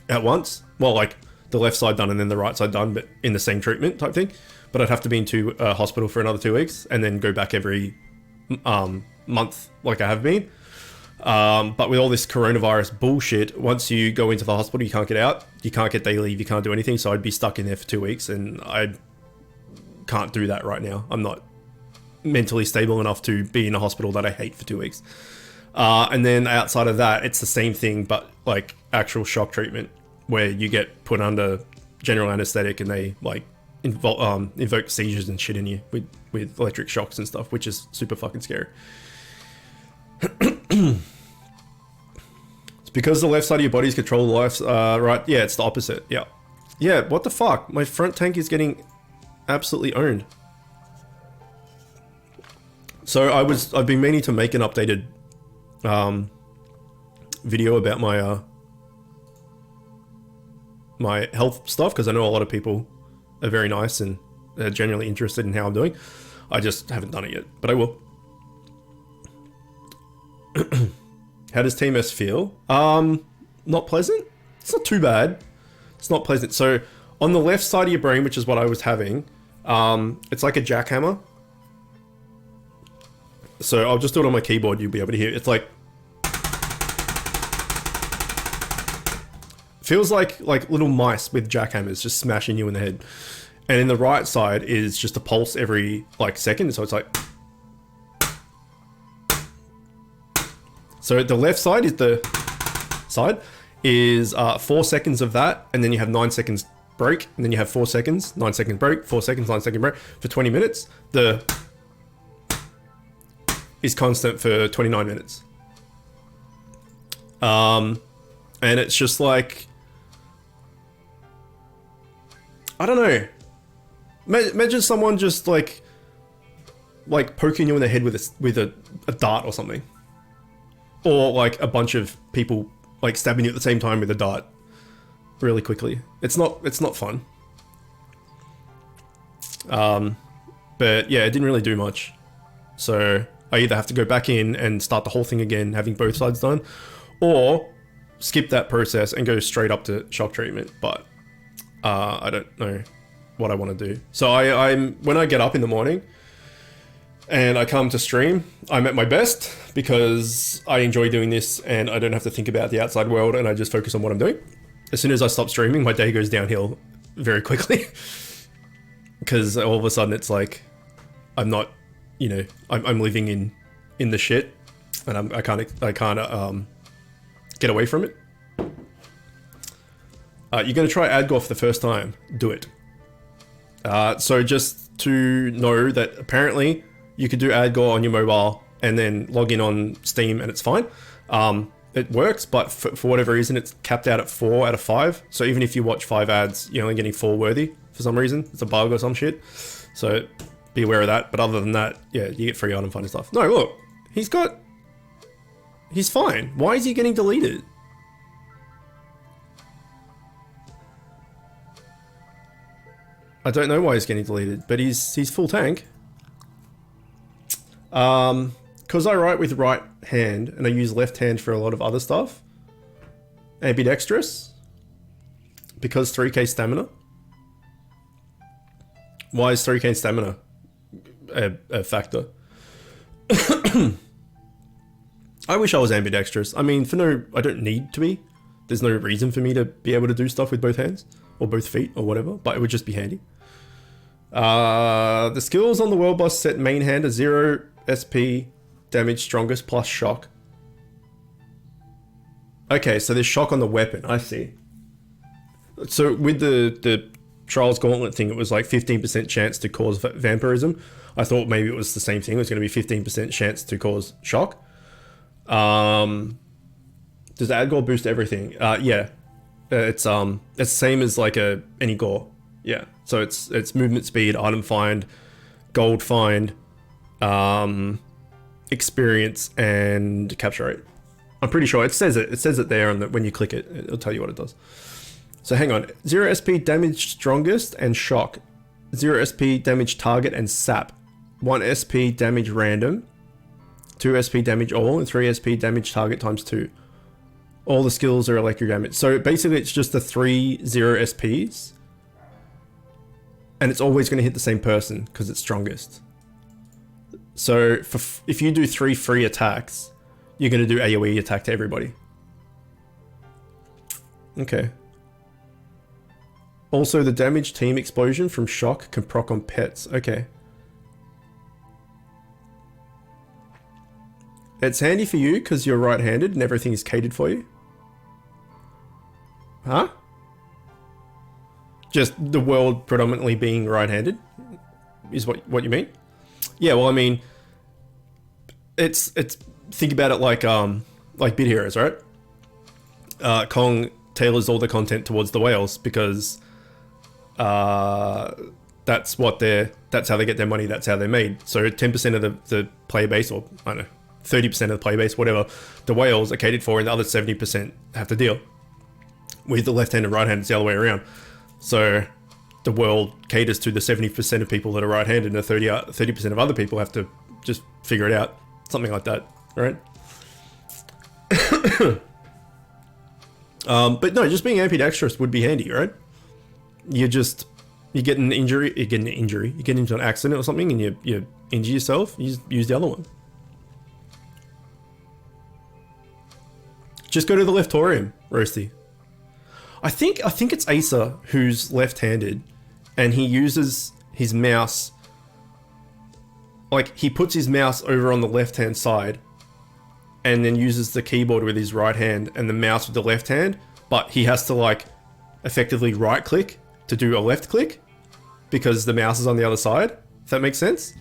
at once. Well, like the left side done and then the right side done, but in the same treatment type thing. But I'd have to be into hospital for another 2 weeks and then go back every month like I have been. But with all this coronavirus bullshit, once you go into the hospital, you can't get out, you can't get day leave, you can't do anything. So I'd be stuck in there for 2 weeks, and I can't do that right now. I'm not mentally stable enough to be in a hospital that I hate for 2 weeks. And then outside of that, it's the same thing, but like actual shock treatment, where you get put under general anesthetic and they like invoke seizures and shit in you with electric shocks and stuff, which is super fucking scary. It's because the left side of your body is control the left, right? Yeah, it's the opposite. Yeah. Yeah, what the fuck? My front tank is getting absolutely owned. So I've been meaning to make an updated video about my my health stuff, because I know a lot of people are very nice and are genuinely interested in how I'm doing. I just haven't done it yet, but I will. How does TMS feel? Not pleasant. It's not too bad. It's not pleasant. So on the left side of your brain, which is what I was having, it's like a jackhammer. So I'll just do it on my keyboard. You'll be able to hear it. It's like, feels like little mice with jackhammers just smashing you in the head. And in the right side is just a pulse every like second. So it's like, so the left side is the side is 4 seconds of that, and then you have 9 seconds break, and then you have 4 seconds, 9 seconds break, 4 seconds, 9 second break for 20 minutes. The is constant for 29 minutes. And it's just like, I don't know. Imagine someone just like poking you in the head with a dart or something, or like a bunch of people like stabbing you at the same time with a dart, really quickly. It's not fun. But yeah, it didn't really do much. So I either have to go back in and start the whole thing again, having both sides done, or skip that process and go straight up to shock treatment. But I don't know what I want to do. So I'm when I get up in the morning and I come to stream, I'm at my best because I enjoy doing this and I don't have to think about the outside world and I just focus on what I'm doing. As soon as I stop streaming, my day goes downhill very quickly because all of a sudden it's like I'm not, you know, I'm living in the shit and I can't get away from it. You're going to try AdGore for the first time, do it. So just to know that apparently you could do AdGore on your mobile and then log in on Steam and it's fine. It works, but for whatever reason, it's capped out at 4 out of 5. So even if you watch 5 ads, you're only getting 4 worthy for some reason. It's a bug or some shit. So be aware of that. But other than that, yeah, you get free item fun and stuff. No, look, he's fine. Why is he getting deleted? I don't know why he's getting deleted, but he's full tank. Because I write with right hand and I use left hand for a lot of other stuff. Ambidextrous. Because 3k stamina. Why is 3k stamina a factor? I wish I was ambidextrous. I mean, I don't need to be. There's no reason for me to be able to do stuff with both hands or both feet or whatever, but it would just be handy. The skills on the world boss set main hand are 0 SP, damage strongest plus shock. Okay, so there's shock on the weapon, I see. So with the Trials Gauntlet thing, it was like 15% chance to cause vampirism. I thought maybe it was the same thing. It was going to be 15% chance to cause shock. Does AdGore boost everything? Yeah. It's the same as like any gore. Yeah. So it's movement speed, item find, gold find, experience, and capture rate. I'm pretty sure it says it. It says it there, and when you click it, it'll tell you what it does. So hang on. 0 SP damage strongest and shock. 0 SP damage target and sap. 1 SP damage random. 2 SP damage all, and 3 SP damage target times 2. All the skills are electric damage. So basically it's just the 3 0 SPs. And it's always going to hit the same person because it's strongest. So if you do 3 free attacks, you're going to do AoE attack to everybody. Okay. Also, the damage team explosion from shock can proc on pets. Okay. It's handy for you because you're right-handed and everything is catered for you. Huh? Just the world predominantly being right-handed is what you mean? Yeah, well, I mean, it's think about it like Bit Heroes, right? Kong tailors all the content towards the whales because that's how they get their money, that's how they're made. So 10% of the player base, or I don't know, 30% of the player base, whatever, the whales are catered for, and the other 70% have to deal with the left hand and right hand. It's the other way around. So the world caters to the 70% of people that are right-handed, and the 30% of other people have to just figure it out. Something like that, right? But no, just being ambidextrous would be handy, right? You get an injury, you get into an accident or something, and you injure yourself. You just use the other one. Just go to the leftorium, Roasty. I think it's Asa who's left-handed, and he uses his mouse. Like, he puts his mouse over on the left-hand side, and then uses the keyboard with his right hand and the mouse with the left hand, but he has to, like, effectively right-click to do a left click because the mouse is on the other side. If that makes sense?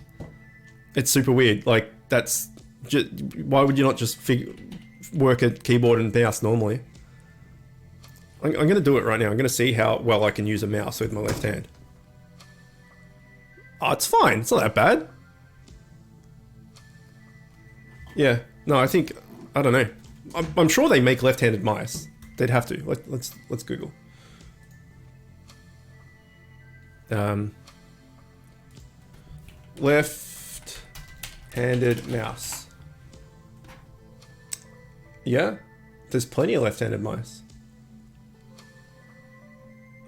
It's super weird. Like, that's just, why would you not just work a keyboard and mouse normally? I'm going to do it right now. I'm going to see how well I can use a mouse with my left hand. Oh, it's fine. It's not that bad. Yeah. No, I think, I don't know. I'm sure they make left-handed mice. They'd have to. Let's Google. Left-handed mouse. Yeah, there's plenty of left-handed mice.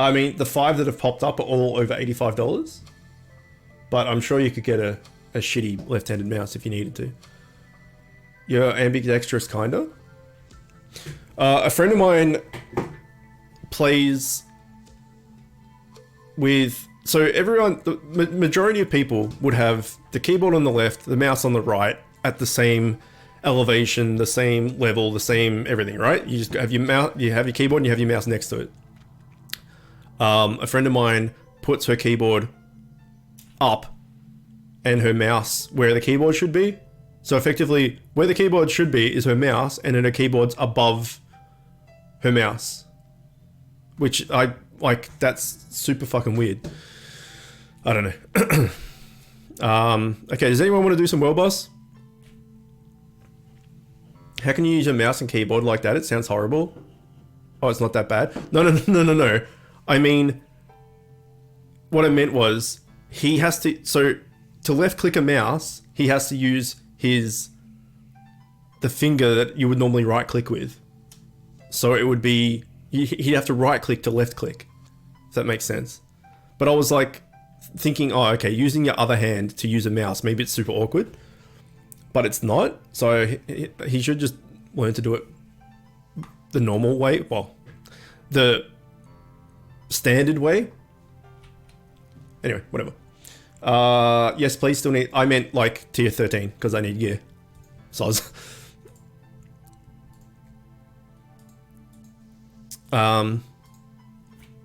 I mean, the 5 that have popped up are all over $85, but I'm sure you could get a shitty left-handed mouse if you needed to. You're ambidextrous, kinda. A friend of mine plays with... So everyone, the majority of people would have the keyboard on the left, the mouse on the right, at the same elevation, the same level, the same everything, right? You just have your mouse, you have your keyboard, and you have your mouse next to it. A friend of mine puts her keyboard up and her mouse where the keyboard should be. So effectively, where the keyboard should be is her mouse, and then her keyboard's above her mouse. Which I like, that's super fucking weird. I don't know. Okay, does anyone want to do some world boss? How can you use your mouse and keyboard like that? It sounds horrible. Oh, it's not that bad. No. I mean, what I meant was, he has to, so to left click a mouse, he has to use the finger that you would normally right click with. So it would be, he'd have to right click to left click, if that makes sense. But I was like thinking, oh, okay, using your other hand to use a mouse, maybe it's super awkward, but it's not. So he should just learn to do it the normal way. Well, the standard way. Anyway, whatever. Yes, please still need... I meant like tier 13 because I need gear. Soz. What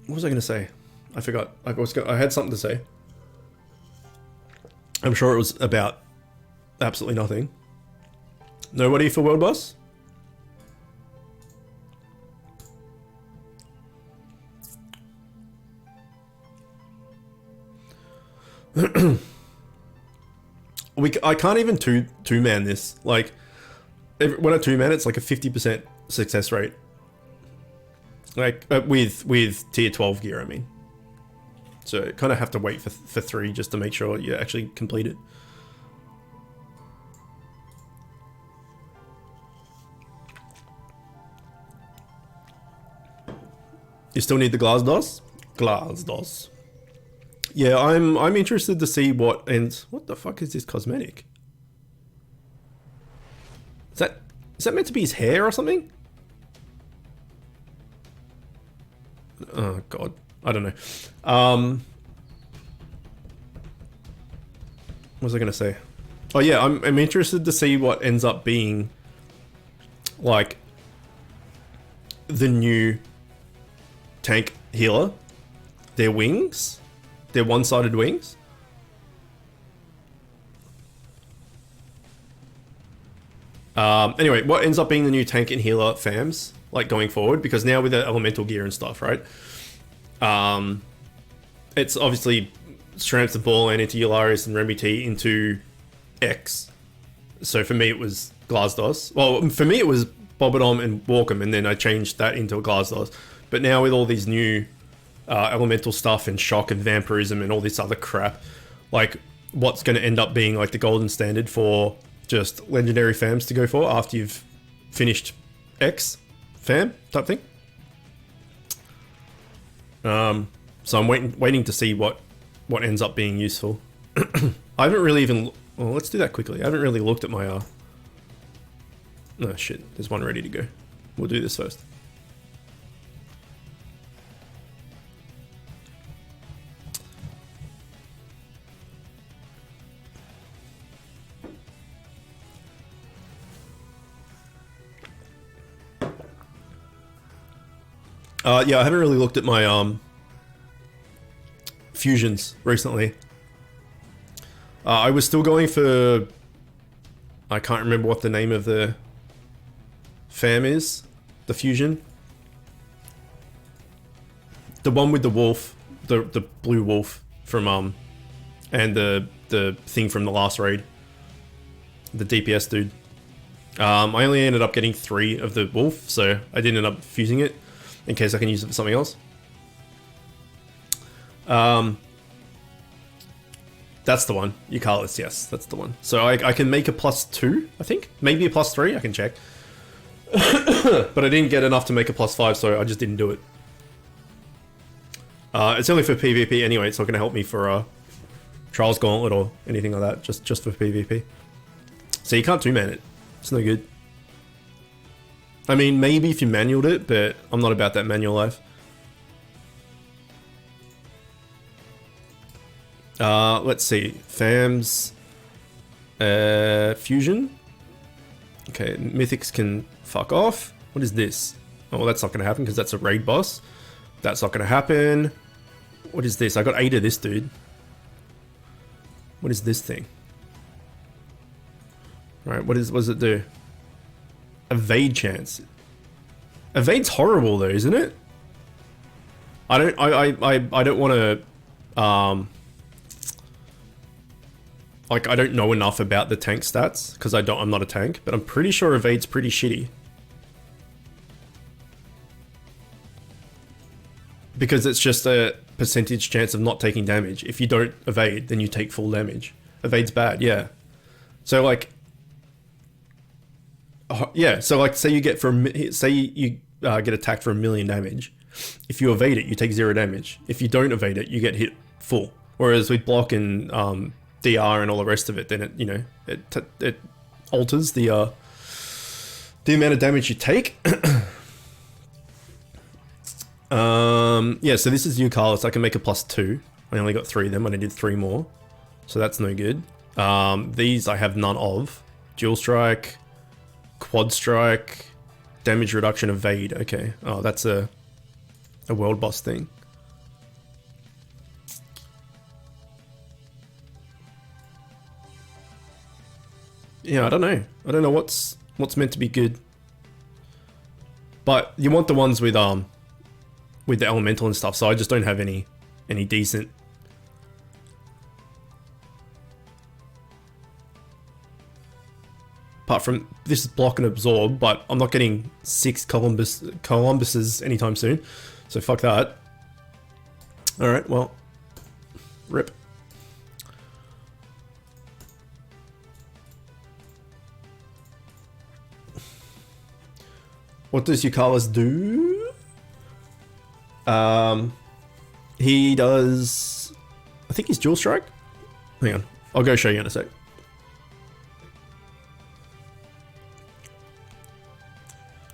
was I going to say? I forgot. I had something to say. I'm sure it was about absolutely nothing. Nobody for World Boss? I can't even two-man this. Like, when I two-man, it's like a 50% success rate. Like, with tier 12 gear, I mean. So, you kind of have to wait for 3 just to make sure you actually complete it. You still need the glass DOS? Glass DOS. Yeah, I'm interested to see what ends. What the fuck is this cosmetic? Is that meant to be his hair or something? Oh god, I don't know. What was I gonna say? Oh yeah, I'm interested to see what ends up being like the new tank healer. Their wings. They're one-sided wings. Anyway, what ends up being the new tank and healer fams, like going forward, because now with the elemental gear and stuff, right? It's obviously strength the ball and into Eularius and Remy T into X. So for me it was Glasdos. Well, for me it was Bobodom and Walkham, and then I changed that into a Glasdos. But now with all these new elemental stuff and shock and vampirism and all this other crap, like what's going to end up being like the golden standard for just legendary fams to go for after you've finished X fam type thing. So I'm waiting to see what ends up being useful. I haven't really even... Well, let's do that quickly. I haven't really looked at my... No, shit. There's one ready to go. We'll do this first. Yeah, I haven't really looked at my fusions recently. I was still going for... I can't remember what the name of the fam is. The fusion. The one with the wolf. The blue wolf from and the thing from the last raid. The DPS dude. I only ended up getting 3 of the wolf, so I didn't end up fusing it in case I can use it for something else. That's the one. Eucalyptus, yes, that's the one. So I can make a +2, I think. Maybe a +3, I can check. But I didn't get enough to make a +5, so I just didn't do it. It's only for PvP anyway, it's not going to help me for Trials Gauntlet or anything like that, just for PvP. So you can't 2-man it. It's no good. I mean, maybe if you manualed it, but I'm not about that manual life. Let's see. FAMs. Fusion. Okay, Mythics can fuck off. What is this? Oh, well, that's not going to happen because that's a raid boss. That's not going to happen. What is this? I got 8 of this dude. What is this thing? Alright, what does it do? Evade chance. Evade's horrible though, isn't it? I don't want to like, I don't know enough about the tank stats because I'm not a tank, but I'm pretty sure evade's pretty shitty. Because it's just a percentage chance of not taking damage. If you don't evade, then you take full damage. Evade's bad, yeah. So like, yeah. So like, say you get get attacked for 1,000,000 damage. If you evade it, you take 0 damage. If you don't evade it, you get hit full. Whereas with block and DR and all the rest of it, then it alters the amount of damage you take. Yeah, so this is Eucalyptus. I can make a +2. I only got 3 of them, and I did 3 more. So that's no good. These I have none of. Dual Strike, Quad Strike, Damage Reduction, Evade. Okay. Oh, that's a world boss thing. Yeah, I don't know. I don't know what's meant to be good. But you want the ones with the elemental and stuff, so I just don't have any decent. Apart from this is block and absorb, but I'm not getting 6 Columbuses anytime soon, so fuck that. All right, well, rip. What does Eucalyptus do? He does... I think he's Dual Strike? Hang on. I'll go show you in a sec.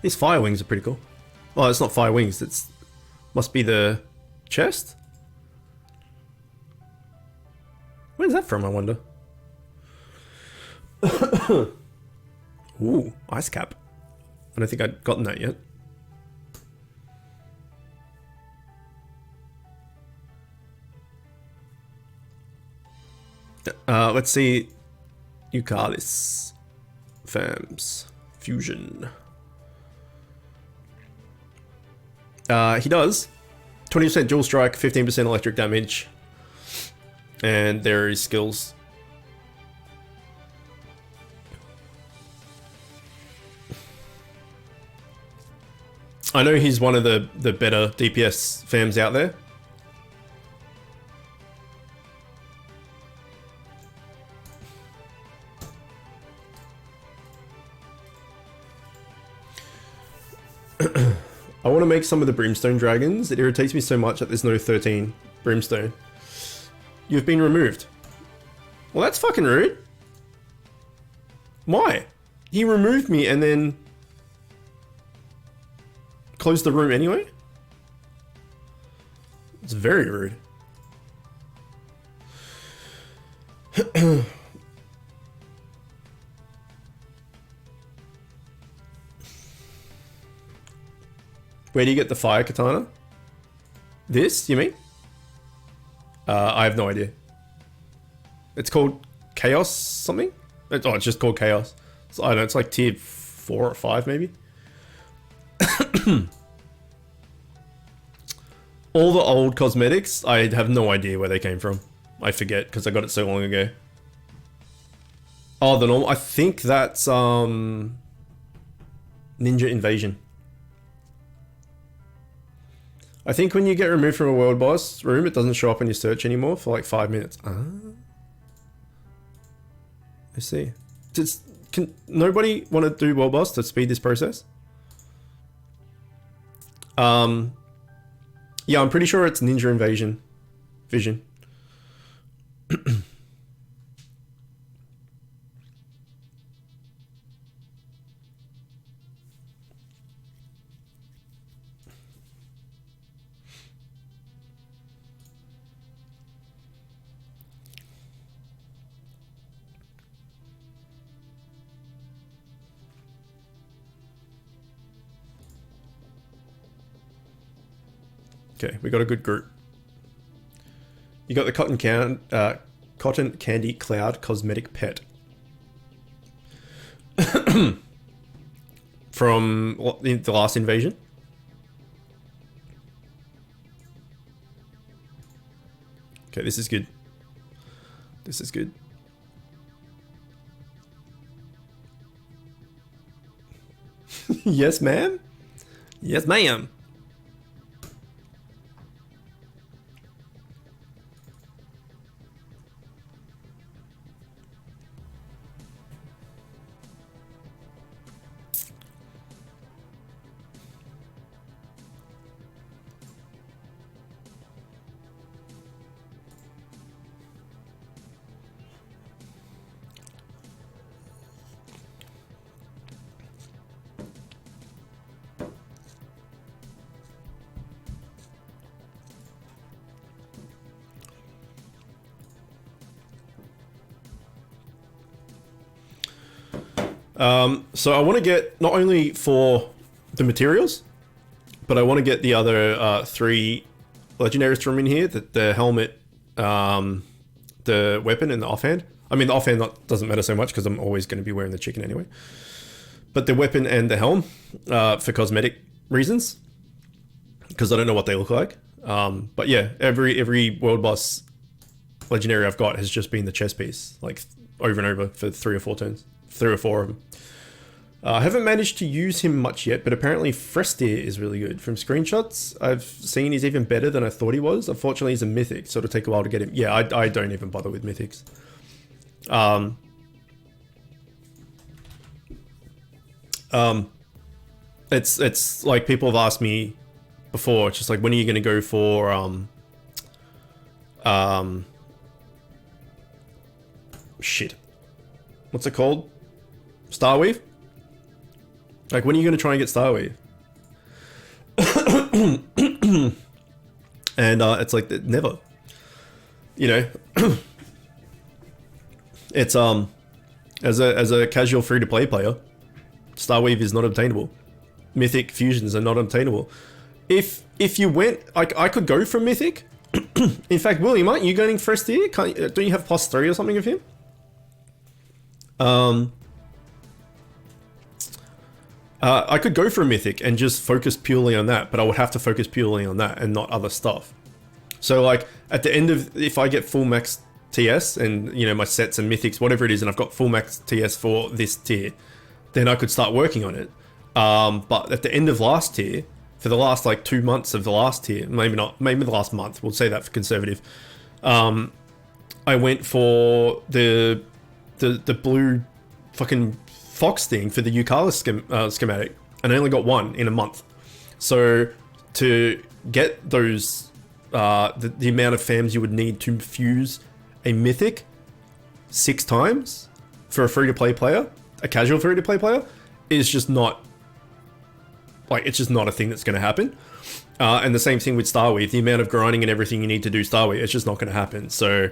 These fire wings are pretty cool. Oh, it's not fire wings. It's... Must be the chest? Where's that from, I wonder? Ooh, ice cap. I don't think I'd gotten that yet. Let's see. Eucalyptus. Fams. Fusion. He does 20% dual strike, 15% electric damage. And there are his skills. I know he's one of the better DPS fams out there. I want to make some of the brimstone dragons. It irritates me so much that there's no 13 brimstone. You've been removed. Well, that's fucking rude. Why? He removed me and then closed the room anyway? It's very rude. Where do you get the fire katana? This, you mean? I have no idea. It's called Chaos something? It's just called Chaos. So, I don't know, it's like tier 4 or 5 maybe? All the old cosmetics, I have no idea where they came from. I forget, because I got it so long ago. Oh, the normal, I think that's, Ninja Invasion. I think when you get removed from a world boss room, it doesn't show up in your search anymore for like 5 minutes. Ah. I see. Can nobody want to do world boss to speed this process? Yeah, I'm pretty sure it's Ninja Invasion Vision. Okay, we got a good group. You got the cotton candy cloud cosmetic pet. From what, the last invasion? Okay, this is good. This is good. Yes, ma'am? Yes, ma'am. So I want to get not only for the materials, but I want to get the other 3 legendaries from in here, the helmet, the weapon, and the offhand. I mean, the offhand doesn't matter so much because I'm always going to be wearing the chicken anyway. But the weapon and the helm for cosmetic reasons, because I don't know what they look like. But yeah, every world boss legendary I've got has just been the chest piece, like over and over for 3 or 4 turns. 3 or 4 of them. I haven't managed to use him much yet, but apparently Frestir is really good. From screenshots I've seen, he's even better than I thought he was. Unfortunately, he's a mythic, so it'll take a while to get him. Yeah, I don't even bother with mythics. It's like people have asked me before, it's just like, when are you going to go for shit, what's it called? Starweave? Like, when are you going to try and get Starweave? And it's like, never. You know? It's, as a casual free-to-play player, Starweave is not obtainable. Mythic fusions are not obtainable. If you went, I could go for Mythic. In fact, William, aren't you going first here? Don't you have +3 or something of him? I could go for a Mythic and just focus purely on that, but I would have to focus purely on that and not other stuff. So like, at the end of, if I get full max TS and, you know, my sets and Mythics, whatever it is, and I've got full max TS for this tier, then I could start working on it. But at the end of last tier, for the last like 2 months of the last tier, maybe not, maybe the last month, we'll say that for conservative, I went for the blue fucking fox thing for the Yukala schematic, and I only got 1 in a month. So to get those, the amount of fams you would need to fuse a mythic 6 times for a free-to-play player, a casual free-to-play player, is just not, like, it's just not a thing that's going to happen. And the same thing with Starweave, the amount of grinding and everything you need to do Starweave, it's just not going to happen. So,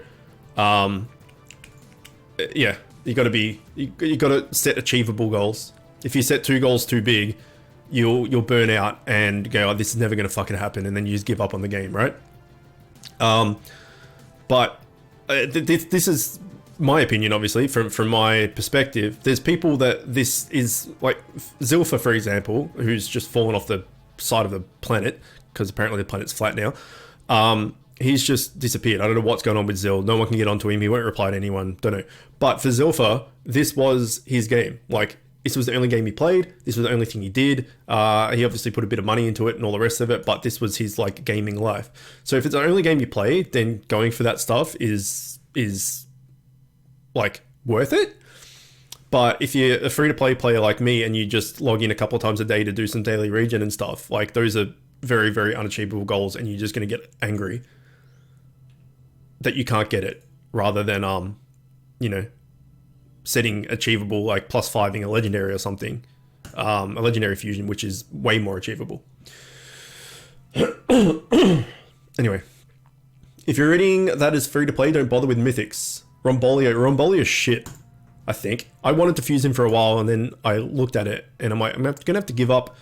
yeah, you got to set achievable goals. If you set 2 goals too big, you'll burn out and go, oh, this is never going to fucking happen, and then you just give up on the game, right? But this is my opinion, obviously, from my perspective. There's people that this is, like Zilpha, for example, who's just fallen off the side of the planet, because apparently the planet's flat now. He's just disappeared. I don't know what's going on with Zil. No one can get onto him. He won't reply to anyone. Don't know. But for Zilpha, this was his game. Like, this was the only game he played. This was the only thing he did. He obviously put a bit of money into it and all the rest of it, but this was his, like, gaming life. So if it's the only game you play, then going for that stuff is like, worth it. But if you're a free-to-play player like me and you just log in a couple of times a day to do some daily regen and stuff, like, those are very, very unachievable goals, and you're just going to get angry that you can't get it, rather than, you know, setting achievable, like, +5ing a legendary or something. A legendary fusion, which is way more achievable. Anyway, if you're reading that as free-to-play, don't bother with mythics. Rombolio's shit, I think. I wanted to fuse him for a while, and then I looked at it, and I'm like, I'm gonna have to give up.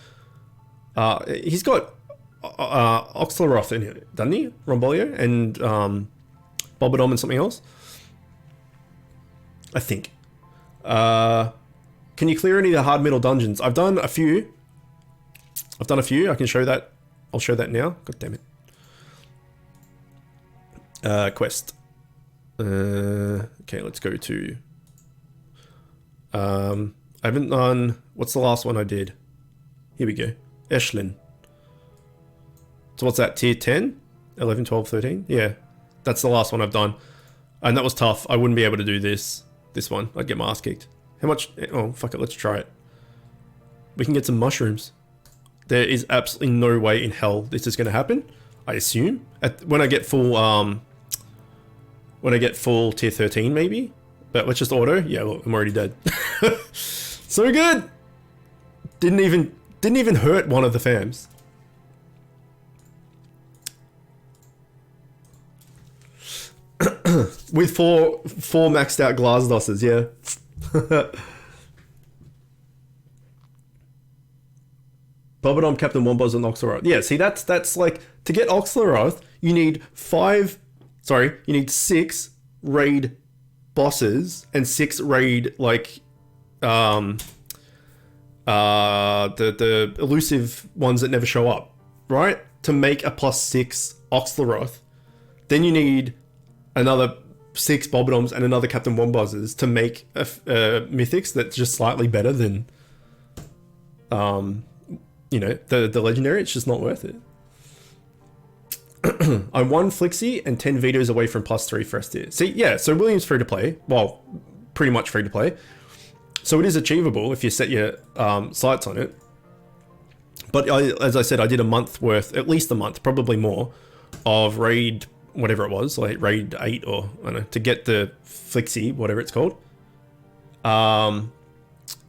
He's got Oxlaroth in it, doesn't he? Rombolio and Bobodom and something else, I think. Can you clear any of the hard metal dungeons? I've done a few. I can show that. I'll show that now. God damn it. Quest. Okay, let's go to... I haven't done... What's the last one I did? Here we go. Eshlin. So what's that? Tier 10? 11, 12, 13? Yeah. That's the last one I've done. And that was tough. I wouldn't be able to do this one. I'd get my ass kicked. How much? Oh, fuck it. Let's try it. We can get some mushrooms. There is absolutely no way in hell this is going to happen. I assume. When I get full, tier 13, maybe. But let's just auto. Yeah, look, I'm already dead. So good. Didn't even hurt one of the fams. With four maxed out Glasdosses, yeah. Bobodom, Captain Wombos, and Oxlaroth. Yeah, see, that's like, to get Oxlaroth, you need 6 raid bosses and 6 raid, like, the elusive ones that never show up, right? To make a +6 Oxlaroth. Then you need another 6 Bobodoms and another Captain Wombozes to make a mythics that's just slightly better than, you know, the legendary. It's just not worth it. I'm 1 Flixie and 10 vetoes away from +3 first tier. See, yeah, so William's free to play. Well, pretty much free to play. So it is achievable if you set your sights on it. But as I said, I did a month worth, at least a month, probably more, of raid, whatever it was, like raid 8 or, I don't know, to get the Flixie, whatever it's called. And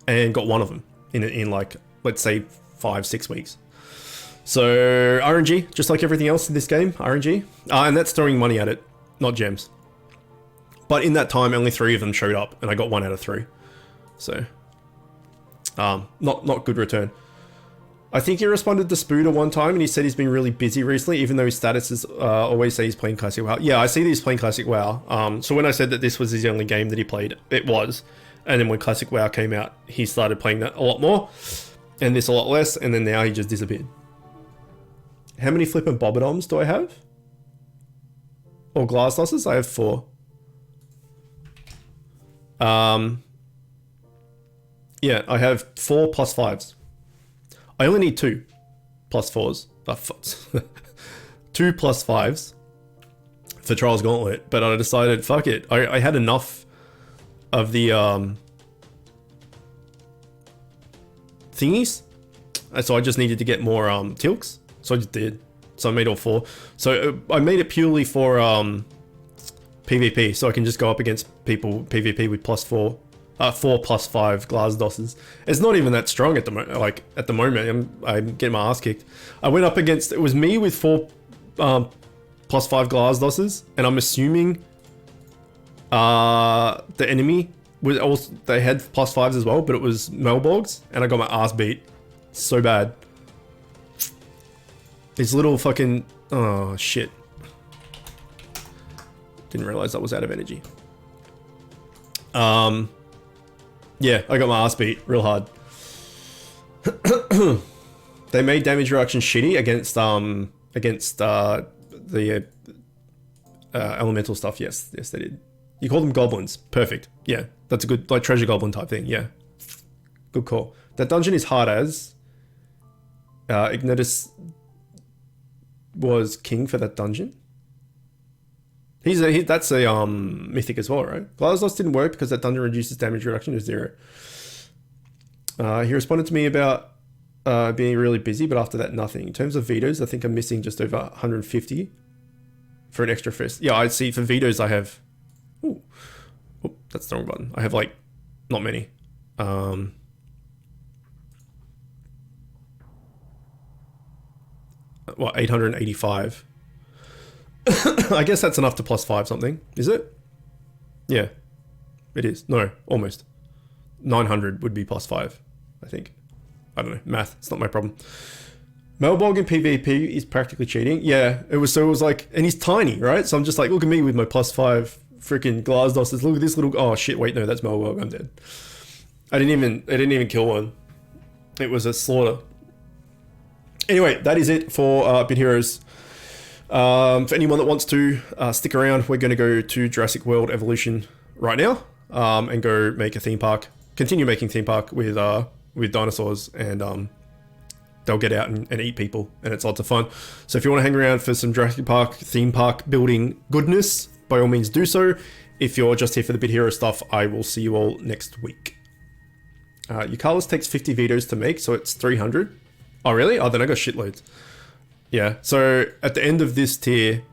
got one of them in like, let's say 5-6 weeks. So RNG, just like everything else in this game, RNG. And that's throwing money at it, not gems. But in that time, only 3 of them showed up, and I got 1 out of 3. So, not good return. I think he responded to Spooder one time, and he said he's been really busy recently, even though his status is always say he's playing Classic WoW. Yeah, I see that he's playing Classic WoW. So when I said that this was his only game that he played, it was. And then when Classic WoW came out, he started playing that a lot more, and this a lot less, and then now he just disappeared. How many flippin' Bobodoms do I have? Or Glasdosses? I have 4. Yeah, I have 4 +5s. I only need 2 +4s. 2 +5s for Trials Gauntlet, but I decided, fuck it. I had enough of the thingies. And so I just needed to get more tilks. So I just did. So I made all 4. So I made it purely for PvP. So I can just go up against people PvP with +4. 4 + 5 glass dosses. It's not even that strong at the moment. Like at the moment, I'm getting my ass kicked. I went up against, it was me with 4 +5 glass dosses, and I'm assuming the enemy was also, they had +5s as well, but it was Melborgs, and I got my ass beat so bad. These little fucking, oh shit. Didn't realize I was out of energy. Yeah, I got my ass beat real hard. They made damage reduction shitty against the elemental stuff. Yes, they did. You call them goblins. Perfect. Yeah, that's a good, like, treasure goblin type thing. Yeah, good call. That dungeon is hard as Ignitus was king for that dungeon. That's a mythic as well, right? Glazos didn't work because that dungeon reduces damage reduction to 0. He responded to me about being really busy, but after that, nothing. In terms of vetoes, I think I'm missing just over 150 for an extra fist. Yeah, I see. For vetoes, I have. Ooh, that's the wrong button. I have, like, not many. What, 885? I guess that's enough to +5 something, is it? Yeah, it is. No, almost. 900 would be +5, I think. I don't know, math, it's not my problem. Melborg in PvP is practically cheating. Yeah, it was like, and he's tiny, right? So I'm just like, look at me with my +5 freaking glass dosses. Look at this little, oh shit, wait, no, that's Melborg, I'm dead. I didn't even kill one. It was a slaughter. Anyway, that is it for Bit Heroes. For anyone that wants to stick around, we're going to go to Jurassic World Evolution right now and go make a theme park. Continue making theme park with dinosaurs, and they'll get out and eat people, and it's lots of fun. So if you want to hang around for some Jurassic Park theme park building goodness, by all means do so. If you're just here for the Bit Hero stuff, I will see you all next week. Eucalyptus takes 50 vetoes to make, so it's 300. Oh really? Oh, then I got shitloads. Yeah, so at the end of this tier,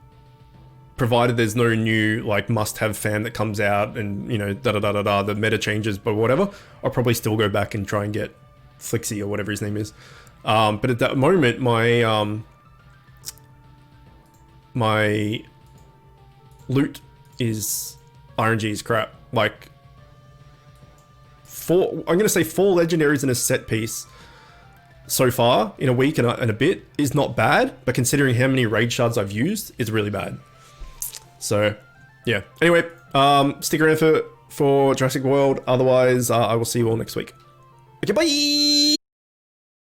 provided there's no new, like, must-have fan that comes out and, you know, the meta changes, but whatever, I'll probably still go back and try and get Flixie or whatever his name is. But at that moment, my loot is RNG is crap. Like, I'm going to say 4 legendaries in a set piece so far in a week and a bit is not bad, but considering how many raid shards I've used, it's really bad. So yeah, anyway, stick around for Jurassic World. Otherwise, I will see you all next week. Okay, bye.